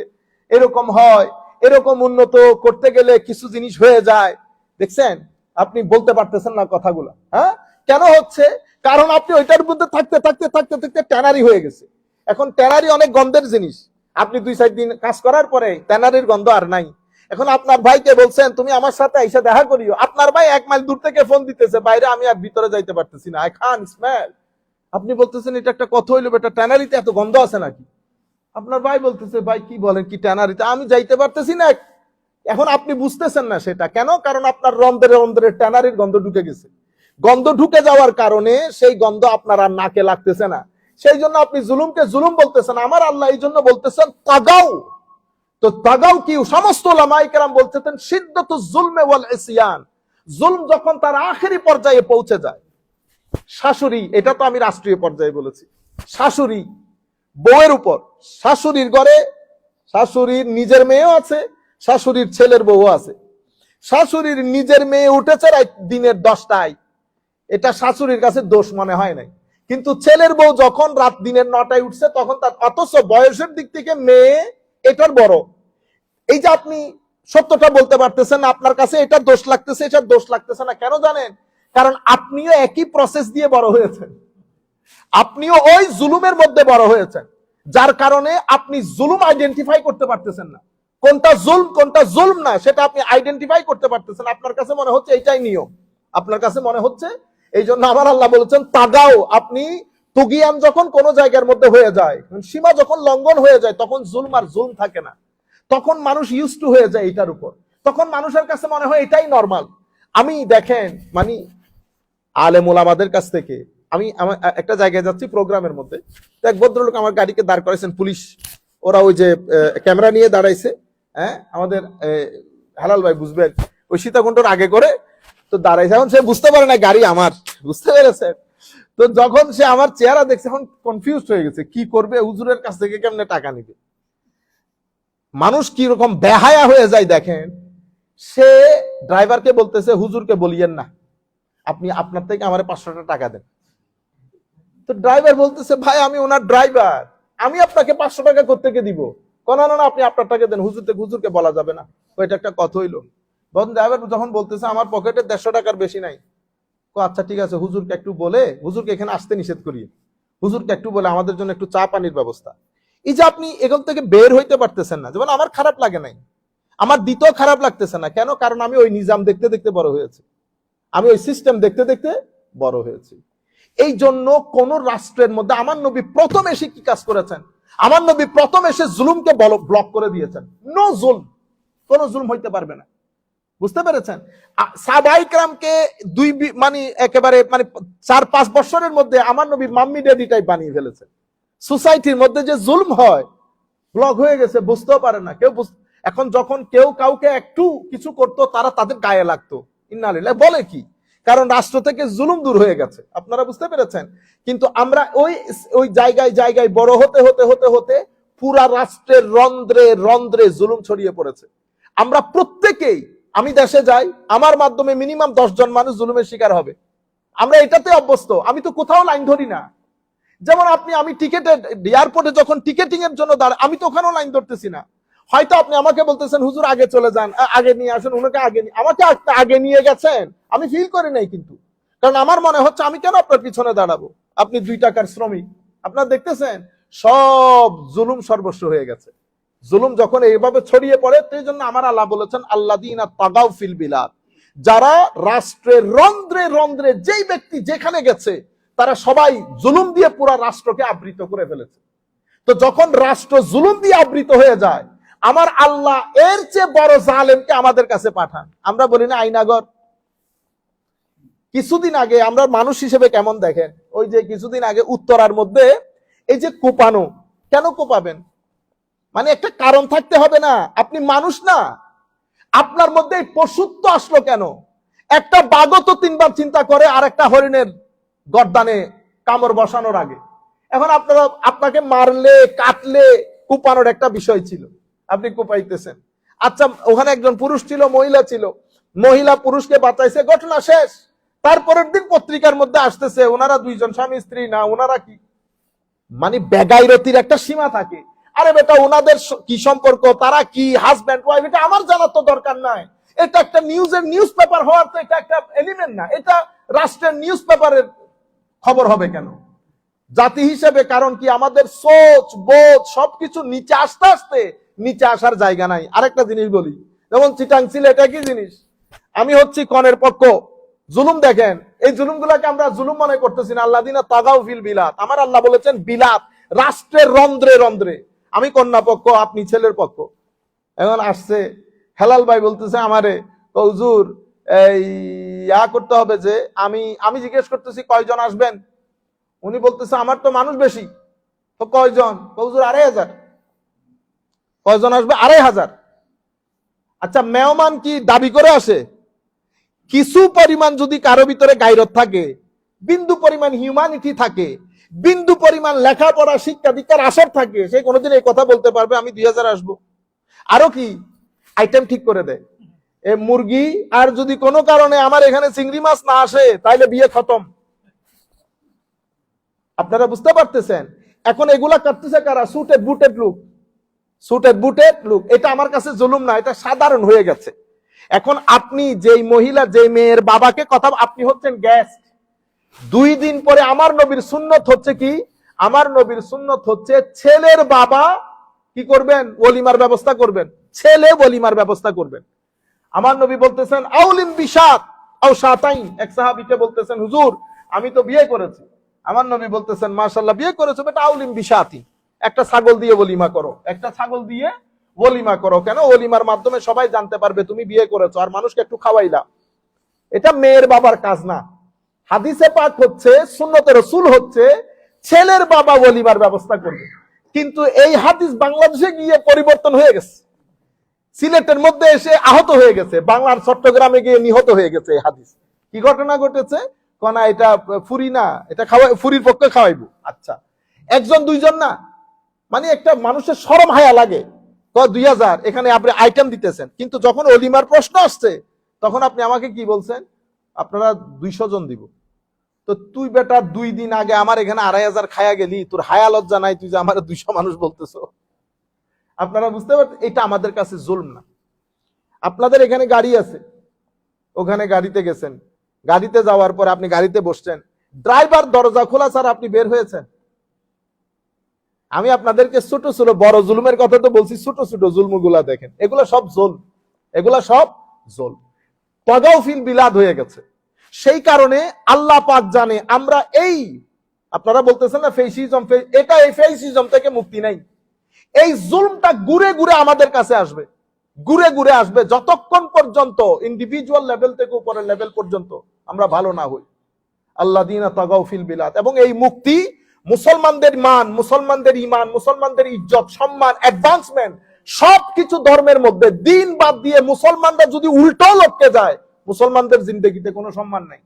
এরকম হয়, এরকম উন্নত করতে গেলে কিছু জিনিস হয়ে যায়। দেখছেন, আপনি বলতে পারতেছেন না কথাগুলো। হ্যাঁ, কেন হচ্ছে? কারণ আপনি ওইটার মধ্যে থাকতে থাকতে থাকতে থাকতে ট্যানারি হয়ে গেছে। এখন ট্যানারি অনেক গন্ধের জিনিস, আপনি 2-4 দিন কাজ করার পরে ট্যানারির গন্ধ আর নাই। এখন আপনার ভাইকে বলছেন তুমি আমার সাথে এসে দেখা করিও, আপনার ভাই 1 মাইল দূর থেকে ফোন দিতেছে, বাইরে আমি আর ভিতরে যাইতে পারতেছি না, আই কান্ট স্মেল। আপনি বলতেছেন এটা একটা কথা হইলো, এটা ট্যানারিতে এত গন্ধ আছে নাকি? আপনার ভাই বলতেছে ভাই কি বলেন, কি ট্যানারিতে? আমি যাইতে পারতেছি না। এখন আপনি বুঝতেছেন না সেটা কেন? কারণ আপনার রন্ধ্রে রন্ধ্রে ট্যানারির গন্ধ ঢুকে গেছে। গন্ধ ঢুকে যাওয়ার কারণে সেই গন্ধ আপনার আর নাকে লাগতেছে না। সেই জন্য আপনি জুলুমকে জুলুম বলতেছেন। আমার আল্লাহ এই জন্য বলতেছেন তাগাও। তো তাগাও কি? সমস্ত উলামায়ে কেরাম বলতেছেন শিদ্দাতু যুলমে ওয়াল ইসয়ান। জুলম যখন তার আখেরি পর্যায়ে পৌঁছে যায়, শাশুড়ি, এটা তো আমি রাষ্ট্রীয় পর্যায়ে বলেছি, শাশুড়ি বউয়ের উপর, শাশুড়ির ঘরে শাশুড়ির নিজের মেয়েও আছে, শাশুড়ির ছেলের বউ আছে। শাশুড়ির নিজের মেয়ে উঠেছে দিনের 10টায়, এটা শাশুড়ির কাছে দোষ মনে হয় নাই। কিন্তু ছেলের বউ যখন রাত দিনের 9টায় উঠছে তখন তার, অথচ বয়সের দিক থেকে মেয়ে এটার বড়। এই যে আপনি সত্যটা বলতে পারতেছেন, আপনার কাছে এটা দোষ লাগতেছে, এটা দোষ লাগতেছে না কেন জানেন? কারণ আপনিও একই প্রসেস দিয়ে বড় হয়েছেন, আপনিও ওই জুলুমের মধ্যে বড় হয়েছেন, যার কারণে আপনি জুলুম আইডেন্টিফাই করতে পারতেছেন না। কোনটা জুলম কোনটা জুলম না সেটা আপনি আইডেন্টিফাই করতে পারতেছেন। আপনার কাছে মনে হচ্ছে এইটাই নিয়ম, আপনার কাছে মনে হচ্ছে। এই জন্য আমার আল্লাহ বলেছেন তাগাও। আপনি তুগিয়ান যখন কোন জায়গার মধ্যে হয়ে যায়, সীমা যখন লঙ্ঘন হয়ে যায়, তখন জুলম আর জুলম থাকে না। তখন মানুষ ইউজ টু হয়ে যায় এটার উপর। তখন মানুষের কাছে মনে হয় এটাই নর্মাল। আমি দেখেন মানে আলেম ওলামাদের কাছ থেকে, আমি একটা জায়গায় যাচ্ছি প্রোগ্রামের মধ্যে, তো এক ভদ্রলোক আমার গাড়িকে দাঁড় করাইছেন পুলিশ, ওরা ওই যে ক্যামেরা নিয়ে দাঁড়াইছে, হ্যাঁ আমাদের হালাল ভাই বুঝবেন, ওই সীতাকুণ্ডর আগে করে তো দাঁড়াইছে। এখন সে বুঝতে পারে না গাড়ি আমার, বুঝতে পেরেছেন? তো যখন সে আমার চেহারা দেখছে, এখন কনফিউজ হয়ে গেছে কি করবে, হুজুরের কাছ থেকে কেমনে টাকা নিবে। মানুষ কি রকম বেহায়া হয়ে যায় দেখেন। সে ড্রাইভারকে বলতেছে হুজুরকে বলিয়েন না, আপনি আপনার থেকে আমার 500 টাকা দেন। তো ড্রাইভার বলতেছে ভাই আমি ওনার ড্রাইভার, আমি আপনাকে 500 টাকা কোত্থেকে দিব? না না, আপনি আপনার টাকা দেন, হুজুরকে বলা যাবে না। ওইটা একটা কথা হইলো। ড্রাইভার যখন বলতেছে আমার পকেটে 150 টাকার বেশি নাই, আচ্ছা ঠিক আছে, হুজুরকে একটু বলে, হুজুরকে এখানে আসতে নিষেধ করিয়ে, হুজুরকে একটু বলে আমাদের জন্য একটু চা পানির ব্যবস্থা। এই যে আপনি এখান থেকে বের হইতে পারতেছেন না, যেমন আমার খারাপ লাগে নাই, আমার দিতেও খারাপ লাগতেছে না কেন? কারণ আমি ওই নিজাম দেখতে দেখতে বড় হয়েছি, আমি ওই সিস্টেম দেখতে দেখতে বড় হয়েছি। এই জন্য কোন রাষ্ট্রের মধ্যে আমার নবী প্রথম এসে কি কাজ করেছেন? আমার নবী প্রথম এসে জুলুমকে ব্লক করে দিয়েছেন। নো জুলম, কোন জুলম হইতে পারবে না। বুঝতে পেরেছেন? সাহাবায়ে কেরামকে মানে একেবারে মানে 4-5 বছরের মধ্যে আমার নবী মাম্মি ড্যাডি টাইপ বানিয়ে ফেলেছে। সোসাইটির মধ্যে যে জুলম হয়, ব্লক হয়ে গেছে, বুঝতেও পারে না কেউ। এখন যখন কেউ কাউকে একটু কিছু করতো, তারা তাদের গায়ে লাগতো, ইন্নালিল্লাহ বলে কি, কারণ রাষ্ট্র থেকে জুলুম দূর হয়ে গেছে। আপনারা বুঝতে পেরেছেন? কিন্তু আমরা ওই জায়গায় জায়গায় বড় হতে হতে হতে হতে পুরা রাষ্ট্রের রন্ধ্রে রন্ধ্রে জুলুম ছড়িয়ে পড়েছে। আমরা প্রত্যেকেই, আমি দেশে যাই, আমার মাধ্যমে মিনিমাম 10 জন মানুষ জুলুমের শিকার হবে। আমরা এটাতে অভ্যস্ত। আমি তো কোথাও লাইন ধরি না। যেমন আমি টিকেটে এয়ারপোর্টে যখন টিকেটিং এর জন্য দাঁড়াই, আমি তো ওখানেও লাইন ধরতেছি না। হয়তো আপনি আমাকে বলতেছেন হুজুর আগে চলে যান, আগে নিয়ে আসুন, ওনাকে আগে আমাকে আগে নিয়ে গেছেন, আমি ফিল করি নাই কিন্তু। কারণ আমার মনে হচ্ছে আমি কেন আপনার পিছনে দাঁড়াবো? আপনি 2 টাকার শ্রমিক, আপনারা দেখতেছেন সব জুলুম সর্বস্ব হয়ে গেছে। জুলুম যখন এইভাবে ছড়িয়ে পড়ে, সেই জন্য আমার আল্লাহ বলেছেন আল্লাযীনা তাগাউ ফিল বিলাদ, যারা রাষ্ট্রের রন্ধ্রে রন্ধ্রে, যেই ব্যক্তি যেখানে গেছে তারা সবাই জুলুম দিয়ে পুরো রাষ্ট্রকে আবৃত করে ফেলেছে। তো যখন রাষ্ট্র জুলুম দিয়ে আবৃত হয়ে যায়, আমার আল্লাহ এর চেয়ে বড় জালেমকে আমাদের কাছে পাঠান। আমরা বলি না আইনাগর? কিছুদিন আগে আমরা মানুষ হিসেবে কেমন দেখেন, ওই যে কিছুদিন আগে উত্তরার মধ্যে এই যে কোপানো, কেন কোপাবেন? মানে একটা কারণ থাকতে হবে না? আপনি মানুষ না? আপনার মধ্যে এই পশুত্ব আসলো কেন? একটা বাঘও তো 3 বার চিন্তা করে আর একটা হরিণের গর্দানে কামড় বসানোর আগে। এখন আপনাকে মারলে কাটলে কুপানোর একটা বিষয় ছিল, আপনি কুপাইতেছেন। আচ্ছা, ওখানে একজন পুরুষ ছিল, মহিলা ছিল, মহিলা পুরুষকে বাঁচাইছে, ঘটনা শেষ। তারপরের দিন পত্রিকার মধ্যে আসতেছে ওনারা 2 জন স্বামী স্ত্রী না, ওনারা কি, মানে বেগাইরতির একটা সীমা থাকে। আরে বেটা, ওনাদের কি সম্পর্ক, তারা কি হাজব্যান্ড ওয়াইফ, এটা আমার জানার তো দরকার নাই। এটা একটা নিউজ পেপার হওয়ার তো এটা একটা এলিমেন্ট না। এটা রাষ্ট্রের নিউজ পেপারের খবর হবে কেন জাতি হিসেবে? কারণ কি, আমাদের সোচ বোধ সবকিছু নিচে আসতে আসতে নিচে আসার জায়গা নাই। আরেকটা জিনিস বলি, যেমন চিটাং সিলেট একই জিনিস। আমি হচ্ছি কনের পক্ষ, জুলুম দেখেন, এই জুলুমগুলোকে আমরা জুলুম মনে করতেছি না। আল্লাযিনা তাগাউ ফিল বিলাদ, আমার আল্লাহ বলেছেন বিলাদ, রাষ্ট্রের রন্ধ্রে রন্ধ্রে। আমি কন্যা পক্ষ, আপনি ছেলের পক্ষ। এখন আসছে হেলাল ভাই বলতেছে আমারে, হুজুর এই করতে হবে যে আমি জিজ্ঞেস করতেছি কয়জন আসবেন, উনি বলতেছে আমার তো মানুষ বেশি। তো কয়জন? হুজুর ২৫০০। কয়জন আসবে? ২৫০০। আচ্ছা, মেহমান কি দাবি করে আসে? কিছু পরিমাণ যদি কারো ভিতরে গায়রত থাকে, বিন্দু পরিমাণ হিউম্যানিটি থাকে, বিন্দু পরিমাণ লেখাপড়া শিক্ষা দীক্ষার আসর থাকে, সে কোনোদিন এই কথা বলতে পারবে আমি ২০০০ আসবো? আরো কি আইটেম ঠিক করে দেয় এ মুরগি, আর যদি কোনো কারণে আমার এখানে চিংড়ি মাছ না আসে তাইলে বিয়ে খতম। আপনারা বুঝতে পারতেছেন? এখন এগুলা করতেছে কারা? সুটেড বুটেড লোক, সুটেড বুটেড লোক। এটা আমার কাছে জুলুম না, এটা সাধারণ হয়ে গেছে। এখন আপনি যেই মহিলা, যেই মেয়ের বাবাকে কথা, আপনি হচ্ছেন গেস্ট। 2 দিন পরে আমার নবীর সুন্নত হচ্ছে কি? আমার নবীর সুন্নত হচ্ছে ছেলের বাবা কি করবেন? ওলিমার ব্যবস্থা করবেন, ছেলে ওলিমার ব্যবস্থা করবেন। আমার নবী বলতেছেন আউলিম বিশাত আও শাতাইন। এক সাহাবীকে বলতেছেন হুজুর আমি তো বিয়ে করেছি। আমার নবী বলতেছেন মাশাআল্লাহ, বিয়ে করেছো বেটা, আউলিম বিশাতি, একটা ছাগল দিয়ে ওলিমা করো, একটা ছাগল দিয়ে ওলিমা করো। কেন? ওলিমার মাধ্যমে সবাই জানতে পারবে তুমি বিয়ে করেছো, আর মানুষকে একটু খাওয়াইলা। এটা মেয়ের বাবার কাজ না। হাদিসে পাক হচ্ছে, সুন্নতে রাসূল হচ্ছে ছেলের বাবা ওলিমার ব্যবস্থা করবে। কিন্তু এই হাদিস বাংলাদেশে গিয়ে পরিবর্তন হয়ে গেছে, সিলেটের মধ্যে এসে আহত হয়ে গেছে, বাংলার চট্টগ্রামে গিয়ে নিহত হয়ে গেছে এই হাদিস। কি ঘটনা ঘটেছে? কনা এটা ফুরি না, এটা খাওয়াই, ফুরির পক্ষে খাওয়াইবো। আচ্ছা, একজন দুইজন না, মানে একটা মানুষের শরম হায়া লাগে। ২০০০ এখানে আপনি আইটেম দিতেছেন, কিন্তু যখন অলিমার প্রশ্ন আসছে তখন আপনি আমাকে কি বলছেন? আপনারা ২০০ জন দিব। তো তুই বেটা 2 দিন আগে আমার এখানে ২৫০০ খায়া গেলি, তোর হায়া লজ্জা নাই তুই যে আমার ২০০ মানুষ বলতেছো? আপনারা বুঝতে পারছেন? এটা আমাদের কাছে জুলম না। আপনাদের এখানে গাড়ি আছে, ওখানে গাড়িতে গেছেন, গাড়িতে যাওয়ার পর আপনি গাড়িতে বসছেন, ড্রাইভার দরজা খোলা ছাড়া আপনি বের হয়েছেন। আমি আপনাদেরকে ছোট ছোট বড় জুলুমের কথা তো বলছি, ছোট ছোট জুলমগুলা দেখেন, এগুলা সব জুল, এগুলা সব জুল, তাগাউ ফিল বিলাদ হয়ে গেছে। সেই কারণে আল্লাহ পাক জানে আমরা এই, আপনারা বলতেছেন না ফেসিজম, এটা এই ফেসিজম থেকে মুক্তি নাই। এই জুলমটা ঘুরে ঘুরে আমাদের কাছে আসবে, ঘুরে ঘুরে আসবে, যতক্ষণ পর্যন্ত ইন্ডিভিজুয়াল লেভেল থেকে উপরের লেভেল পর্যন্ত আমরা ভালো না হই। আল্লাযীনা তাগাউ ফিল বিলাদ। এবং এই মুক্তি মুসলমানদের মান, মুসলমানদের ঈমান, মুসলমানদের ইজ্জত, সম্মান, অ্যাডভান্সমেন্ট সবকিছু ধর্মের মধ্যে। দিন বাদ দিয়ে মুসলমানরা যদি উল্টো লটকে যায়, মুসলমানদের জিন্দেগিতে কোনো সম্মান নাই।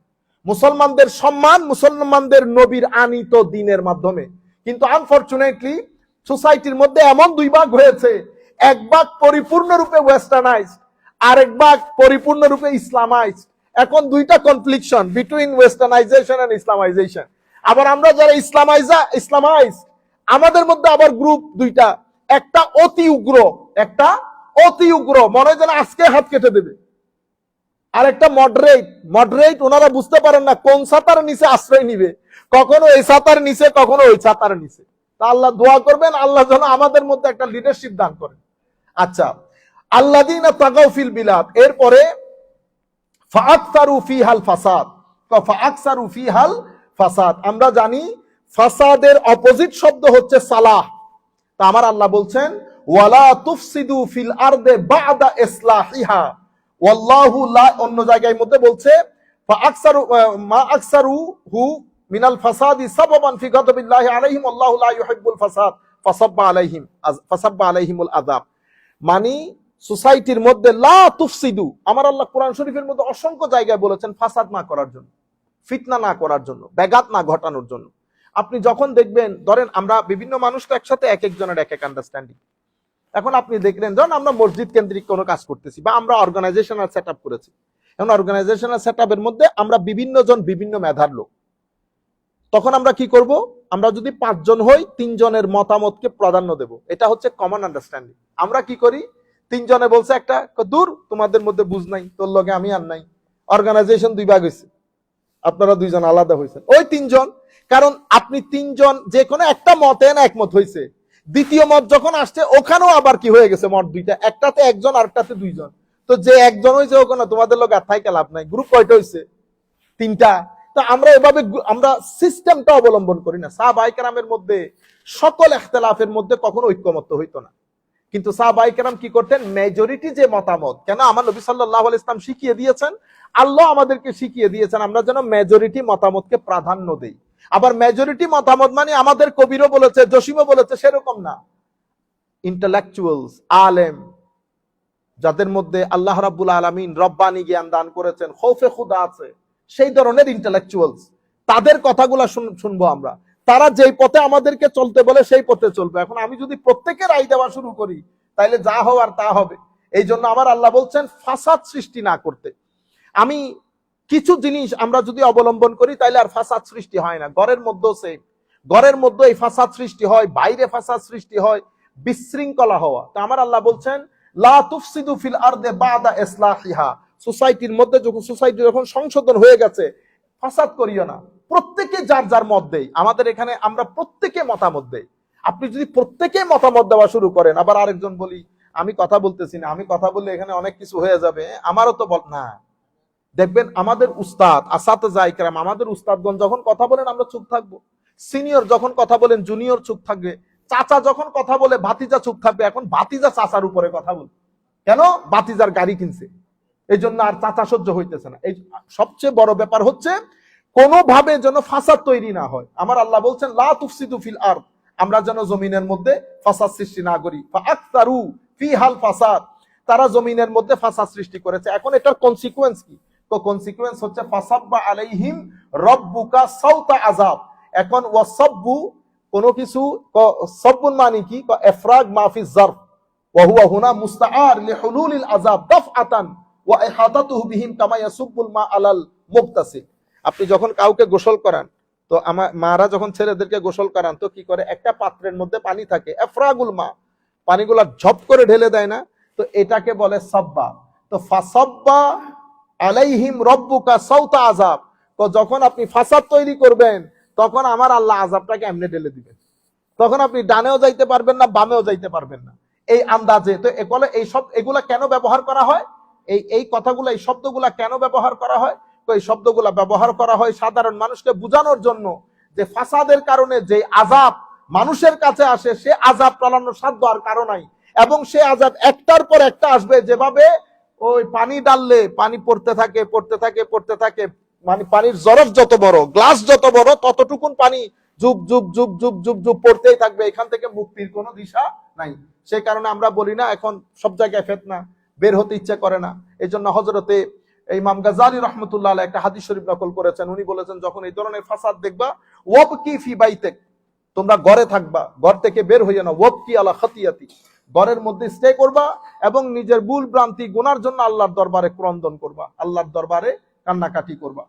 মুসলমানদের সম্মান মুসলমানদের নবীর আনিত দিনের মাধ্যমে। কিন্তু আনফরচুনেটলি সোসাইটির মধ্যে এমন 2 ভাগ হয়েছে, এক ভাগ পরিপূর্ণরূপে ওয়েস্টার্নাইজড, আর এক ভাগ পরিপূর্ণরূপে ইসলামাইজড। এখন 2টা কনফ্লিকশন বিটুইন ওয়েস্টার্নাইজেশন এন্ড ইসলামাইজেশন। আবার আমরা যারা ইসলামাইজ, আমাদের মধ্যে আবার গ্রুপ 2টা, একটা অতি উগ্র, একটা অতি উগ্র, মনে হয় যেন আজকে হাত কেটে দেবে, আর একটা মডারেট। ওনারা বুঝতে পারেন না কোন ছাতার নিচে আশ্রয় নিবে, কখনো এই ছাতার নিচে, কখনো ওই ছাতার নিচে। তা আল্লাহ দোয়া করবেন, আল্লাহ যেন আমাদের মধ্যে একটা লিডারশিপ দান করেন। আচ্ছা, আল্লাযীনা তাগাউ ফিল বিলাদ, এরপরে ফাআকসারু ফিহাল ফাসাদ, ফাআকসারু ফিহাল ফাসাদ। আমরা জানি ফাসাদের অপোজিট শব্দ হচ্ছে সালাহ। তা আমার আল্লাহ বলছেন ওয়ালা তুফসিদু ফিল আরদে বা'দা ইসলাহিহা ওয়াল্লাহু লা, অন্য জায়গায় মধ্যে বলছে ফাআকসারু মা আকসারু হু মিনাল ফাসাদি সাবাবান ফি গাদাবিল্লাহি আলাইহিম আল্লাহু লা ইউহিব্বুল ফাসাদ ফাসাব্বা আলাইহিমুল আযাব। মানে সোসাইটির মধ্যে লা তুফসিদু, আমার আল্লাহ কোরআন শরীফের মধ্যে অসংখ্য জায়গায় বলেছেন ফাসাদ না করার জন্য, ফিতনা না করার জন্য, ব্যাঘাত না ঘটানোর জন্য। আপনি যখন দেখবেন, ধরেন আমরা বিভিন্ন মানুষ তো একসাথে, এক একজনের এক এক আন্ডারস্ট্যান্ডিং। এখন আপনি দেখলেন যখন আমরা মসজিদ কেন্দ্রিক কোনো কাজ করতেছি বা আমরা অর্গানাইজেশনাল সেট আপ করেছি, এখন অর্গানাইজেশনাল সেট আপের মধ্যে আমরা বিভিন্ন জন বিভিন্ন মেধার লোক, তখন আমরা কি করব? আমরা যদি 5 জন হই, 3 জনের মতামতকে প্রাধান্য দেব, এটা হচ্ছে কমন আন্ডারস্ট্যান্ডিং। আমরা কি করি? 3 জনে বলছে একটা, দূর তোমাদের মধ্যে বুঝ নাই, তোর লগে আমি আর নাই, অর্গানাইজেশন 2 ভাগ হয়েছে, আপনারা 2 জন আলাদা হয়েছেন, ওই 3 জন। কারণ আপনি 3 জন যে কোনো একটা মতে না একমত হয়েছে, দ্বিতীয় মত যখন আসছে ওখানেও আবার কি হয়ে গেছে মত 2টা, একটাতে 1 জন আরেকটাতে 2 জন। তো যে 1 জন হয়েছে ওখানে তোমাদের লোক আর থাইকা লাভ নাই, গ্রুপ কয়টা হয়েছে? তিনটা। তো আমরা এভাবে আমরা সিস্টেমটা অবলম্বন করি না। সাহাবায়ে কেরামের মধ্যে সকল ইখতিলাফের মধ্যে কখনো ঐক্যমত্য হইতো না, কিন্তু সাহাবায়ে কেরাম কি করতেন, মেজরিটি যে মতামত, কেন আমার নবী সাল্লাল্লাহু আলাইহি ওয়াসাল্লাম শিখিয়ে দিয়েছেন, আল্লাহ আমাদেরকে শিখিয়ে দিয়েছেন আমরা যেন মেজরিটি মতামতকে প্রাধান্য দেই। আবার মেজরিটি মতামত মানে আমাদের কবিরও বলেছে, জসিমও বলেছে, সেরকম না। ইন্টেলেকচুয়ালস, আলেম, যাদের মধ্যে আল্লাহ রাব্বুল আলামিন রব্বানি জ্ঞান দান করেছেন, খৌফে খুদা আছে, সেই ধরনের ইন্টেলেকচুয়ালস, তাদের কথাগুলো শুনবো আমরা। তারা যেই পথে আমাদেরকে চলতে বলে সেই পথে চলবে। এখন আমি যদি প্রত্যেকের রায় দেওয়া শুরু করি, তাইলে যা হওয়ার তা হবে। এই জন্য আমার আল্লাহ বলছেন ফাসাদ সৃষ্টি না করতে। আমি কিছু জিনিস আমরা যদি অবলম্বন করি তাইলে আর ফাসাদ সৃষ্টি হয় না। ঘরের মধ্যেও সেম, ঘরের মধ্যে এই ফাসাদ সৃষ্টি হয়, বাইরে ফাসাদ সৃষ্টি হয়, বিশৃঙ্খলা হওয়া। তো আমার আল্লাহ বলছেন লা তুফসিদু ফিল আরদে বাদা ইসলাহিহা, সোসাইটির মধ্যে যখন সোসাইটি যখন সংশোধন হয়ে গেছে, ফাসাদ করিও না। প্রত্যেকে যার যার মত দেয়, আমাদের এখানে আমরা প্রত্যেকে মতামত দেই। আপনি যদি প্রত্যেকে মতামত দেওয়া শুরু করেন, আবার আরেকজন বলি আমি কথা বলতেছি না, আমি কথা বললে এখানে অনেক কিছু হয়ে যাবে, আমারও তো বল না। দেখবেন আমাদের উস্তাদ আসাতেজা ইকরাম, আমাদের উস্তাদগণ যখন কথা বলেন আমরা চুপ থাকবো, সিনিয়র যখন কথা বলেন জুনিয়র চুপ থাকবে, চাচা যখন কথা বলে ভাতিজা চুপ থাকবে। এখন ভাতিজা চাচার উপরে কথা বলে, কেন? ভাতিজার গাড়ি কিনছে, এই জন্য আর চাচা সহ্য হইতেছে না। এই সবচেয়ে বড় ব্যাপার হচ্ছে কোনোভাবে যেন ফাসাদ তৈরি না হয়। আমার আল্লাহ বলছেন লা তুফসিদু ফিল আরদ, আমরা যেন জমিনের মধ্যে ফাসাদ সৃষ্টি না করি। ফাআকতারু ফিহাল ফাসাদ, তারা জমিনের মধ্যে ফাসাদ সৃষ্টি করেছে। এখন এটার কনসিকুয়েন্স কি? তো কনসিকুয়েন্স হচ্ছে ফাসাব্বা আলাইহিম রাব্বুকা সাউতা আযাব। এখন ওয়াসাব্বু কোন কিছু, সাব্বুন মানে কি? ইফরাগ মাফি যারফ ওয়া হুয়া হুনা মুস্তাআর লিহুলুলিল আযাব দাফআতান ওয়া ইহাতাতুহু বিহিম কামা ইয়াসুব্বুল মা আলাল মুবতাসিল। আপনি যখন কাউকে গোসল করান, তো আমার মারা যখন ছেলেদেরকে গোসল করান, তো কি করে, একটা পাত্রের মধ্যে পানি থাকে, ইফরাগুল মা, পানিগুলা ঝপ করে ঢেলে দেয় না, তো এটাকে বলে সাব্বা। তো ফাসাব্বা আলাইহিম রাব্বুকা সাউতা আযাব, তো যখন আপনি ফাসাদ তৈরি করবেন তখন আমার আল্লাহ আযাবটাকে এমনি ঢেলে দিবেন, তখন আপনি ডানেও যাইতে পারবেন না, বামেও যাইতে পারবেন না, এই আন্দাজে। তো এগুলো এই সব এগুলা কেন ব্যবহার করা হয়, এই কথাগুলো, এই শব্দগুলা কেন ব্যবহার করা হয়? তো এই শব্দগুলা ব্যবহার করা হয় সাধারণ মানুষকে বোঝানোর জন্য যে ফাসাদের কারণে যে আযাব মানুষের কাছে আসে, সে আযাব টালানোর সাধ্য আর কারো নাই, এবং সে আযাব একটার পর একটা আসবে। যেভাবে ওই পানি ডাললে পানি পড়তে থাকে পড়তে থাকে পড়তে থাকে, মানে পানির জরফ যত বড়, গ্লাস যত বড়, ততটুকুন পানি যুগ যুগ যুগ যুগ যুগ যুগ পড়তেই থাকবে, এখান থেকে মুক্তির কোনো দিশা নাই। সেই কারণে আমরা বলি না এখন সব জায়গায় ফিতনা, বের হতে ইচ্ছা করে না। এই জন্য হযরতে ইমাম গাজ্জালী রাহমাতুল্লাহ আলাইহি একটা হাদিস শরীফ নকল করেছেন। উনি বলেছেন যখন এই ধরনের ফাসাদ দেখবা, ওয়াবকি ফি বাইতিক, তোমরা ঘরে থাকবা, ঘর থেকে বের হইয়া না, ওয়াবকি আলা খাতিয়াতি, ঘরের মধ্যে স্টে করবা এবং নিজের ভুল ভ্রান্তি গুনার জন্য আল্লাহর দরবারে ক্রন্দন করবা, আল্লাহর দরবারে কান্নাকাটি করবা।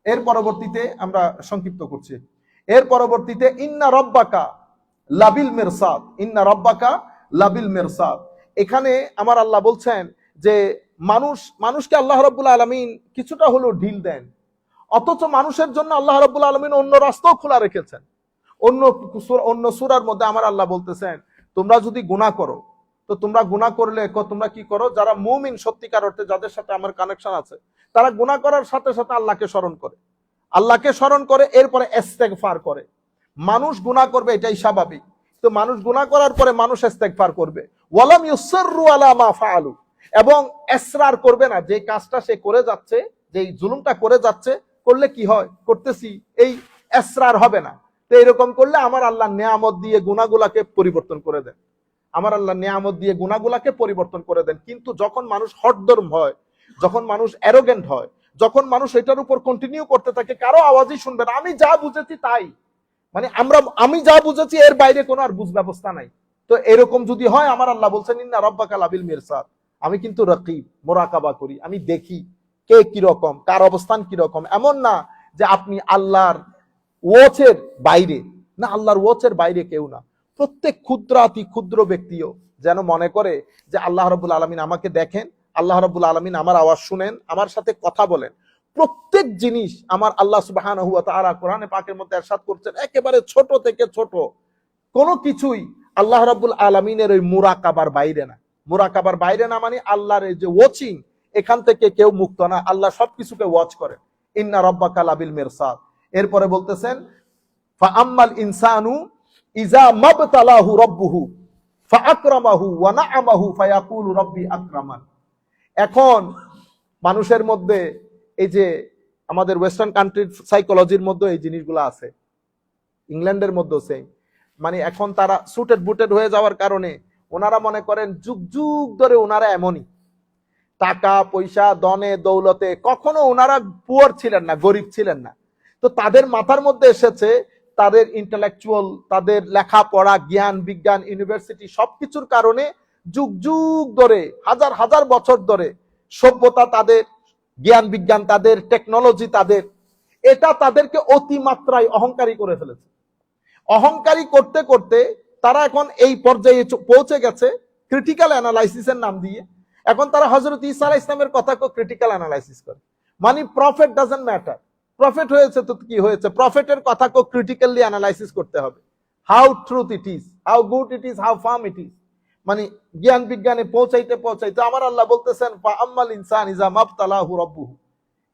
এর পরবর্তীতে আমরা সংক্ষিপ্ত করছি, এর পরবর্তীতে ইন্না রব্বাকা লাবিল মিরসাদ, ইন্না রব্বাকা লাবিল মিরসাদ। এখানে আমার আল্লাহ বলছেন যে মানুষকে আল্লাহ রাব্বুল আলামিন কিছুটা হলেও ঢিল দেন, অথচ মানুষের জন্য আল্লাহ রাব্বুল আলামিন অন্য রাস্তাও খোলা রেখেছেন। অন্য সূরার মধ্যে আমার আল্লাহ বলতেছেন তোমরা যদি গুনাহ করো, তো তোমরা গুনাহ করলে তোমরা কি করো, যারা মুমিন সত্যিকার অর্থে যাদের সাথে আমার কানেকশন আছে, তারা গুনাহ করার সাথে সাথে আল্লাহকে স্মরণ করে, আল্লাহকে স্মরণ করে, এরপরে ইস্তেগফার করে। মানুষ গুনাহ করবে, এটাই স্বাভাবিক। তো মানুষ গুনাহ করার পরে মানুষ ইস্তেগফার করবে, ওয়ালাম ইউসিররু আলা মা ফাআলু, এবং ইসরার করবে না, যে কাজটা সে করে যাচ্ছে, যেই জুলুমটা করে যাচ্ছে, করলে কি হয়, করতেছি, এই ইসরার হবে না। তো এরকম করলে আমার আল্লাহ নিয়ামত দিয়ে গুনাহগুলোকে পরিবর্তন করে দেন, আমার আল্লাহ নিয়ামত দিয়ে গুনাহগুলোকে পরিবর্তন করে দেন। কিন্তু যখন মানুষ হটদর্ম হয়, যখন মানুষ অ্যারোগেন্ট হয়, যখন মানুষ এটার উপর কন্টিনিউ করতে থাকে, কারো আওয়াজই শুনবে না, আমি যা বুঝেছি তাই, মানে আমি যা বুঝেছি এর বাইরে কোনো আর বুঝ ব্যবস্থা নাই। তো এরকম যদি হয়, আমার আল্লাহ বলছেন ইন্না রাব্বাকা লাবিল মিরসাদ, আমি কিন্তু রাকিব, মোরাকাবা করি, আমি দেখি কে কি রকম, কার অবস্থান কি রকম। এমন না যে আপনি আল্লাহর ওয়াচের বাইরে, না, আল্লাহর ওয়াচের বাইরে কেউ না। প্রত্যেক ক্ষুদ্রাতি ক্ষুদ্র ব্যক্তিও যেন মনে করে যে আল্লাহ রাব্বুল আলামিন আমাকে দেখেন, আল্লাহ রাব্বুল আলামিন আমার আওয়াজ শুনেন, আমার সাথে কথা বলেন। প্রত্যেক জিনিস আমার আল্লাহ সুবহানাহু ওয়া তাআলা কোরআনে পাকের মধ্যে ইরশাদ করছেন, একেবারে ছোট থেকে ছোট কোনো কিছুই আল্লাহ রাব্বুল আলামিনের ওই মুরাকাবার বাইরে না। মুরাকাবার বাইরে না মানে আল্লাহর এই যে ওয়াচিং, এখান থেকে কেউ মুক্ত না, আল্লাহ সবকিছুকে ওয়াচ করেন। ইন্না রাব্বাকা লাবিল মিরসাদ। এরপরে বলতেছেন ফাআম্মাল ইনসানু ইযা মাবতালাহু রাব্বুহু ফাআকরামাহু ওয়া না'আমাহু ফায়াকুলু রাব্বি আকরামান। এখন মানুষের মধ্যে এই যে আমাদের ওয়েস্টার্ন কান্ট্রির সাইকোলজির মধ্যে এই জিনিসগুলো আছে, ইংল্যান্ডের মধ্যেও সেই, মানে এখন তারা সুটেড বুটেড হয়ে যাওয়ার কারণে ওনারা মনে করেন যুগ যুগ ধরে ওনারা এমনই, টাকা পয়সা দনে দৌলতে কখনো ওনারা পুয়ার ছিলেন না, গরিব ছিলেন না। তো তাদের মাথার মধ্যে এসেছে তাদের ইন্টেলেকচুয়াল, তাদের লেখাপড়া, জ্ঞান বিজ্ঞান, ইউনিভার্সিটি সবকিছুর কারণে যুগ যুগ ধরে, হাজার হাজার বছর ধরে সভ্যতা তাদের, জ্ঞান বিজ্ঞান তাদের, টেকনোলজি তাদের, এটা তাদেরকে অতিমাত্রায় অহংকারী করে ফেলেছে। অহংকারী করতে করতে তারা এখন এই পর্যায়ে পৌঁছে গেছে ক্রিটিক্যাল অ্যানালাইসিসের নাম দিয়ে। এখন তারা হযরত ঈসা আলাইহিস সালামের কথাকে ক্রিটিক্যাল অ্যানালাইসিস করে, মানে প্রফেট ডাজন্ট ম্যাটার, প্রফেট হয়েছে তো কি হয়েছে, প্রফেটের কথাকে ক্রিটিক্যালি অ্যানালাইসিস করতে হবে, how truth it is, how good it is, how farm it is, মানে জ্ঞান বিজ্ঞানে পৌঁছাইতে পৌঁছাইতে আমার আল্লাহ বলতেছেন ফাআম্মাল ইনসান ইযা মাবতালাহু রাব্বুহু,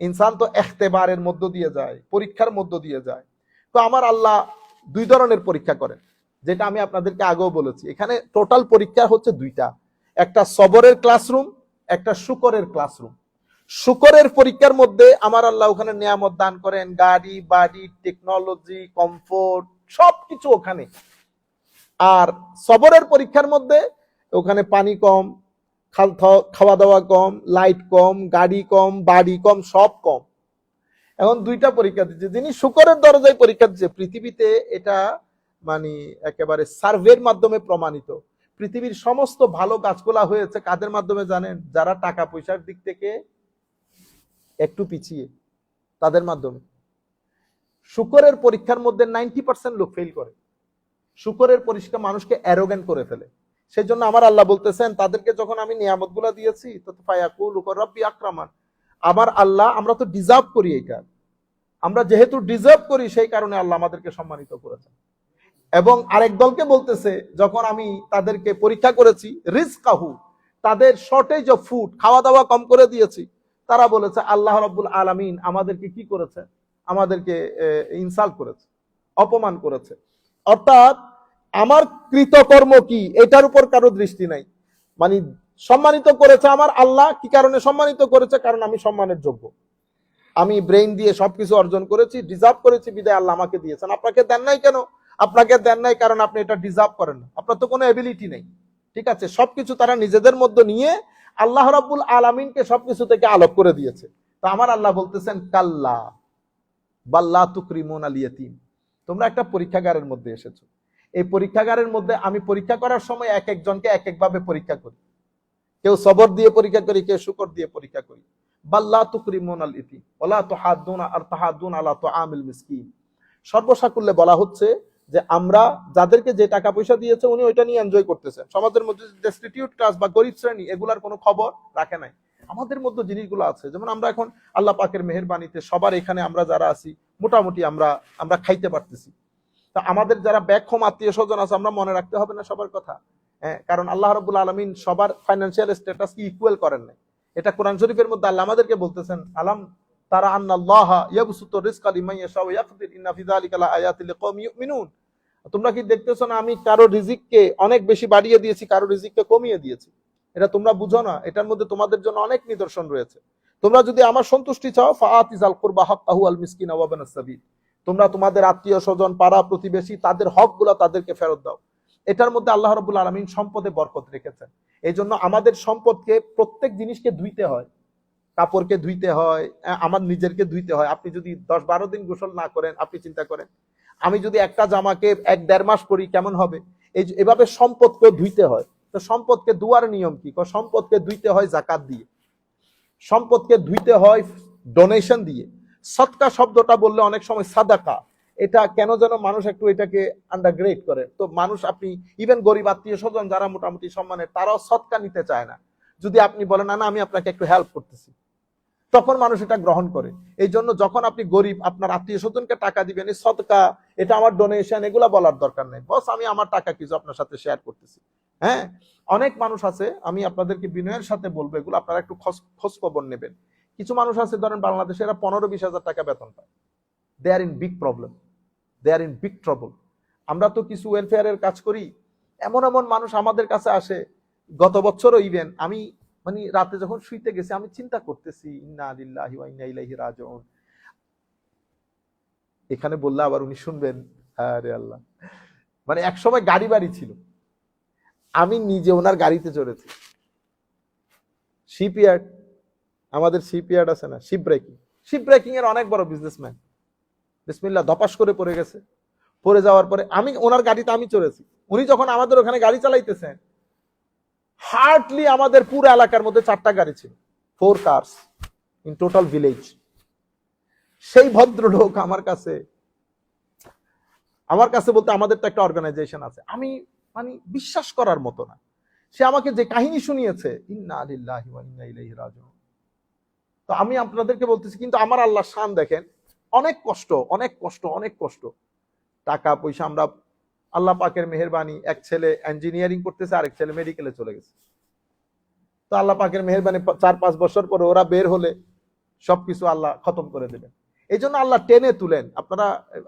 ইনসান তো ইখতিবারের মধ্য দিয়ে যায়, পরীক্ষার মধ্য দিয়ে যায়। তো আমার আল্লাহ দুই ধরনের পরীক্ষা করেন, যেটা আমি আপনাদেরকে আগেও বলেছি। এখানে টোটাল পরীক্ষা হচ্ছে দুইটা, একটা সবরের ক্লাসরুম, একটা শুকরের ক্লাসরুম। শুকরের পরীক্ষার মধ্যে আমার আল্লাহ ওখানে নিয়ামত দান করেন, গাড়ি বাড়ি টেকনোলজি কমফোর্ট সবকিছু ওখানে। আর সবরের পরীক্ষার মধ্যে ওখানে পানি কম, খাওয়া দাওয়া কম, লাইট কম, গাড়ি কম, বাড়ি কম, সব কম। এখন দুইটা পরীক্ষা দিচ্ছে। যিনি শুকরের দরজায় পরীক্ষা দিচ্ছে, পৃথিবীতে এটা মানে একেবারে সার্ভের মাধ্যমে প্রমাণিত, পৃথিবীর সমস্ত ভালো কাজগুলা হয়েছে কাদের মাধ্যমে জানেন? যারা টাকা পয়সার দিক থেকে একটু পিছিয়ে, তাদের মাধ্যমে। শুকরের পরীক্ষার মধ্যে 90% লোক ফেল করে। শুকরের পরীক্ষা মানুষকে অ্যারোগেন্ট করে ফেলে। সেজন্য আমার আল্লাহ বলতেছেন তাদেরকে যখন আমি নিয়ামতগুলা দিয়েছি, তো ফায়াকুলু রাব্বি আকরামান, আমার আল্লাহ আমরা তো ডিজার্ভ করি, এটা আমরা যেহেতু ডিজার্ভ করি সেই কারণে আল্লাহ আমাদেরকে সম্মানিত করেছেন। এবং আরেক দলকে বলতেছে যখন আমি তাদেরকে পরীক্ষা করেছি রিজকাহু, তাদের শর্টেজ অফ ফুড, খাওয়া দাওয়া কম করে দিয়েছি, তারা বলেছে আল্লাহ রাব্বুল আলামিন আমাদেরকে কি করেছে, আমাদেরকে ইনসাল্ট করেছে, অপমান করেছে। অর্থাৎ আমার কৃতকর্ম কি এটার উপর কারো দৃষ্টি নাই, মানে সম্মানিত করেছে আমার আল্লাহ। কি কারণে সম্মানিত করেছে? কারণ আমি সম্মানের যোগ্য, আমি ব্রেইন দিয়ে সবকিছু অর্জন করেছি, ডিজার্ভ করেছি, বিদায় আল্লাহ আমাকে দিয়েছেন। আপনাকে দেন নাই কেন? আপনাকে দেন নাই কারণ আপনি এটা ডিজার্ভ করেন না, আপনার তো কোনো এবিলিটি নেই। ঠিক আছে, সবকিছু তারা নিজেদের মধ্যে নিয়ে আল্লাহ রাব্বুল আলামিনকে সবকিছু থেকে আলোক করে দিয়েছে। তো আমার আল্লাহ বলতেছেন কাল্লা বাল্লা তুকরিমুন আল ইয়াতীম, তোমরা একটা পরীক্ষাগারের মধ্যে এসেছো। এই পরীক্ষাগারের মধ্যে আমি পরীক্ষা করার সময় এক একজনকে এক একভাবে পরীক্ষা করি, কেউ সবর দিয়ে পরীক্ষা করি, কেউ শুকর দিয়ে পরীক্ষা করি। বাল্লা তুকরিমুন আল ইয়াতীম ওয়ালা তুহাদ্দুন আর তাহাদ্দুন আলা তুআমিল মিসকিন। সর্বসাকুল্যে বলা হচ্ছে যে আমরা যাদেরকে যে টাকা পয়সা দিয়েছে উনি ওইটা নিয়ে এনজয় করতেছেন। সমাজের মধ্যে ডেস্টিটিউট ক্লাস বা গরিব শ্রেণী এগুলার কোনো খবর রাখে নাই। আমাদের মধ্যে জিনিসগুলো আছে, যেমন আমরা এখন আল্লাহ পাকের মেহেরবানিতে সবার এখানে আমরা যারা আছি মোটামুটি আমরা খাইতে পারতেছি। তা আমাদের যারা ব্যাকহোম আত্মীয় স্বজন আছে আমরা মনে রাখতে হবে না সবার কথা, হ্যাঁ, কারণ আল্লাহ রাব্বুল আলামিন সবার ফাইন্যান্সিয়াল স্ট্যাটাস কি ইকুয়াল করেন নাই। এটা কোরআন শরীফের মধ্যে আল্লাহ আমাদেরকে বলতেছেন আলাম তারা আন্নাল্লাহা ইয়াবসুতু রিজকা লিমান ইয়াশা ওয়া ইয়াকদির ইন্না ফি যালিকা লাআয়াতিন লিকওমিন ইউমিনুন। তোমরা কি দেখতেছো না আমি কারো রিজিককে অনেক বেশি বাড়িয়ে দিয়েছি, কারো রিজিককে কমিয়ে দিয়েছি? এটা তোমরা বুঝো না? এটার মধ্যে তোমাদের জন্য অনেক নিদর্শন রয়েছে। তোমরা যদি আমার সন্তুষ্টি চাও ফাআতিজাল কুরবা হাক্কাহু আল মিসকিনা ওয়া ইবনাস সাবিল, তোমরা তোমাদের আত্মীয় স্বজন পাড়া প্রতিবেশী তাদের হকগুলো তাদেরকে ফেরত দাও। এটার মধ্যে আল্লাহ রাব্বুল আলামিন সম্পদে বরকত রেখেছেন। এই জন্য আমাদের সম্পদকে, প্রত্যেক জিনিসকে ধুইতে হয়, কাপড়কে ধুইতে হয়, আমার নিজেরকে ধুইতে হয়। আপনি যদি 10-12 দিন গোসল না করেন, আপনি চিন্তা করেন আমি যদি একটা জামাকে 1-1.5 মাস পরি কেমন হবে? এভাবে সম্পদকে ধুইতে হয়। তো সম্পদকে ধোয়ার নিয়ম কি? সম্পদকে ধুইতে হয় যাকাত দিয়ে, সম্পদকে ধুইতে হয় ডোনেশন দিয়ে। সদকা শব্দটা বললে অনেক সময় সাদাকা, এটা কেন যেন মানুষ একটু এটাকে আন্ডারগ্রেড করে। তো মানুষ, আপনি ইভেন গরিব আত্মীয় স্বজন যারা মোটামুটি সম্মানের, তারাও সদকা নিতে চায় না। যদি আপনি বলেন না আমি আপনাকে একটু হেল্প করতেছি, তখন মানুষ এটা গ্রহণ করে। এই জন্য যখন আপনি গরিব আপনার আত্মীয় স্বজনকে টাকা দিবেন, এই সদকা, এটা আমার ডোনেশন, এগুলা বলার দরকার নেই। বস আমি আমার টাকা কিছু আপনার সাথে শেয়ার করতেছি। হ্যাঁ, অনেক মানুষ আছে, আমি আপনাদেরকে বিনয়ের সাথে বলবো, এগুলো আপনারা একটু খোঁজ খবর নেবেন। কিছু মানুষ আছে ধরেন বাংলাদেশে, এরা 15-20 হাজার টাকা বেতন পায়। They are in big problem, they are in big trouble. আমরা তো কিছু ওয়েলফেয়ারের কাজ করি, এমন এমন মানুষ আমাদের কাছে আসে। গত বছরও ইভেন আমি মানে রাতে যখন শুইতে গেছি আমি চিন্তা করতেছি, ইন্না লিল্লাহি ওয়া ইন্না ইলাইহি রাজিউন। এখানে বললে আবার উনি শুনবেন, আরে আল্লাহ, মানে এক সময় গাড়ি বাড়ি ছিল, আমি নিজে ওনার গাড়িতে চড়েছি। শিপইয়ার্ড, আমাদের শিপইয়ার্ড আছে না, শিপ ব্রেকিং এর অনেক বড় বিজনেসম্যান, বিসমিল্লাহ ধপাস করে পড়ে গেছে। পড়ে যাওয়ার পরে আমি ওনার গাড়িতে আমি চড়েছি। উনি যখন আমাদের ওখানে গাড়ি চালাইতেছেন, হার্ডলি আমাদের পুরো এলাকার মধ্যে 4টা গাড়ি ছিল, 4 কার্স ইন টোটাল ভিলেজ। সেই ভদ্রলোক আমার কাছে বলতে আমাদের তো একটা অর্গানাইজেশন আছে, আমি মানে বিশ্বাস করার মতো না। সে আমাকে যে কাহিনী শুনিয়েছে, ইন্না লিল্লাহি ওয়া ইন্না ইলাইহি রাজিউন। তো আমি আপনাদেরকে বলতেছি, কিন্তু আমার আল্লাহর শান দেখেন, অনেক কষ্ট, অনেক কষ্ট, অনেক কষ্ট, টাকা পয়সা আমরা, আল্লাহ পাকের মেহেরবানি, এক ছেলে ইঞ্জিনিয়ারিং করতেছে, আরেক ছেলে মেডিকেলে চলে গেছে। তো আল্লাহ পাকের মেহেরবানি 4-5 বছর পরে ওরা বের হলে সবকিছু আল্লাহ খতম করে দেবেন। এই জন্য আল্লাহ টেনে তুলেন। আপনারা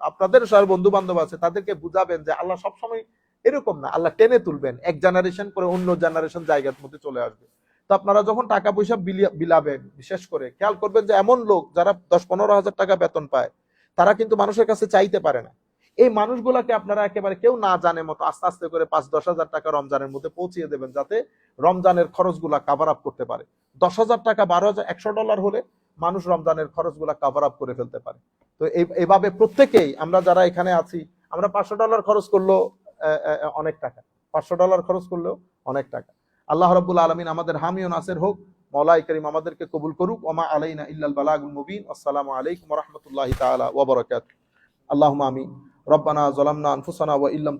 আপনাদের সব বন্ধু বান্ধব আছে, তাদেরকে বুঝাবেন যে আল্লাহ সবসময় এরকম না, আল্লাহ টেনে তুলবেন, এক জেনারেশন পরে অন্য জেনারেশন জায়গার মধ্যে চলে আসবে। তো আপনারা যখন টাকা পয়সা বিলাবেন, বিশেষ করে খেয়াল করবেন যে এমন লোক যারা 10-15 হাজার টাকা বেতন পায়, তারা কিন্তু মানুষের কাছে চাইতে পারে না। এই মানুষগুলাকে আপনারা একেবারে কেউ না জানে মতো আস্তে আস্তে করে 5-10 হাজার টাকা রমজানের মধ্যে পৌঁছিয়ে দেবেন, যাতে রমজানের খরচগুলা কাভার আপ করতে পারে। 10,000 টাকা, 12,000, $100 হলে মানুষ রমজানের খরচগুলা কাভার আপ করে ফেলতে পারে। তো এইভাবে প্রত্যেকেই আমরা যারা এখানে আছি, আমরা $500 খরচ করলেও অনেক টাকা, $500 খরচ করলেও অনেক টাকা। আল্লাহ রাব্বুল আলামিন আমাদের হামি ও নাসির হোক। মওলাই করিম আমাদেরকে কবুল করুক। ওয়া মা আলাইনা ইল্লাল বালাগুল মুবিন। আসসালামু আলাইকুম ওয়া রাহমাতুল্লাহি তাআলা ওয়া বারাকাতুহু। আল্লাহুম্মা আমিন। রব্বানা যালামনা আনফুসানা ওয়া ইল্লাম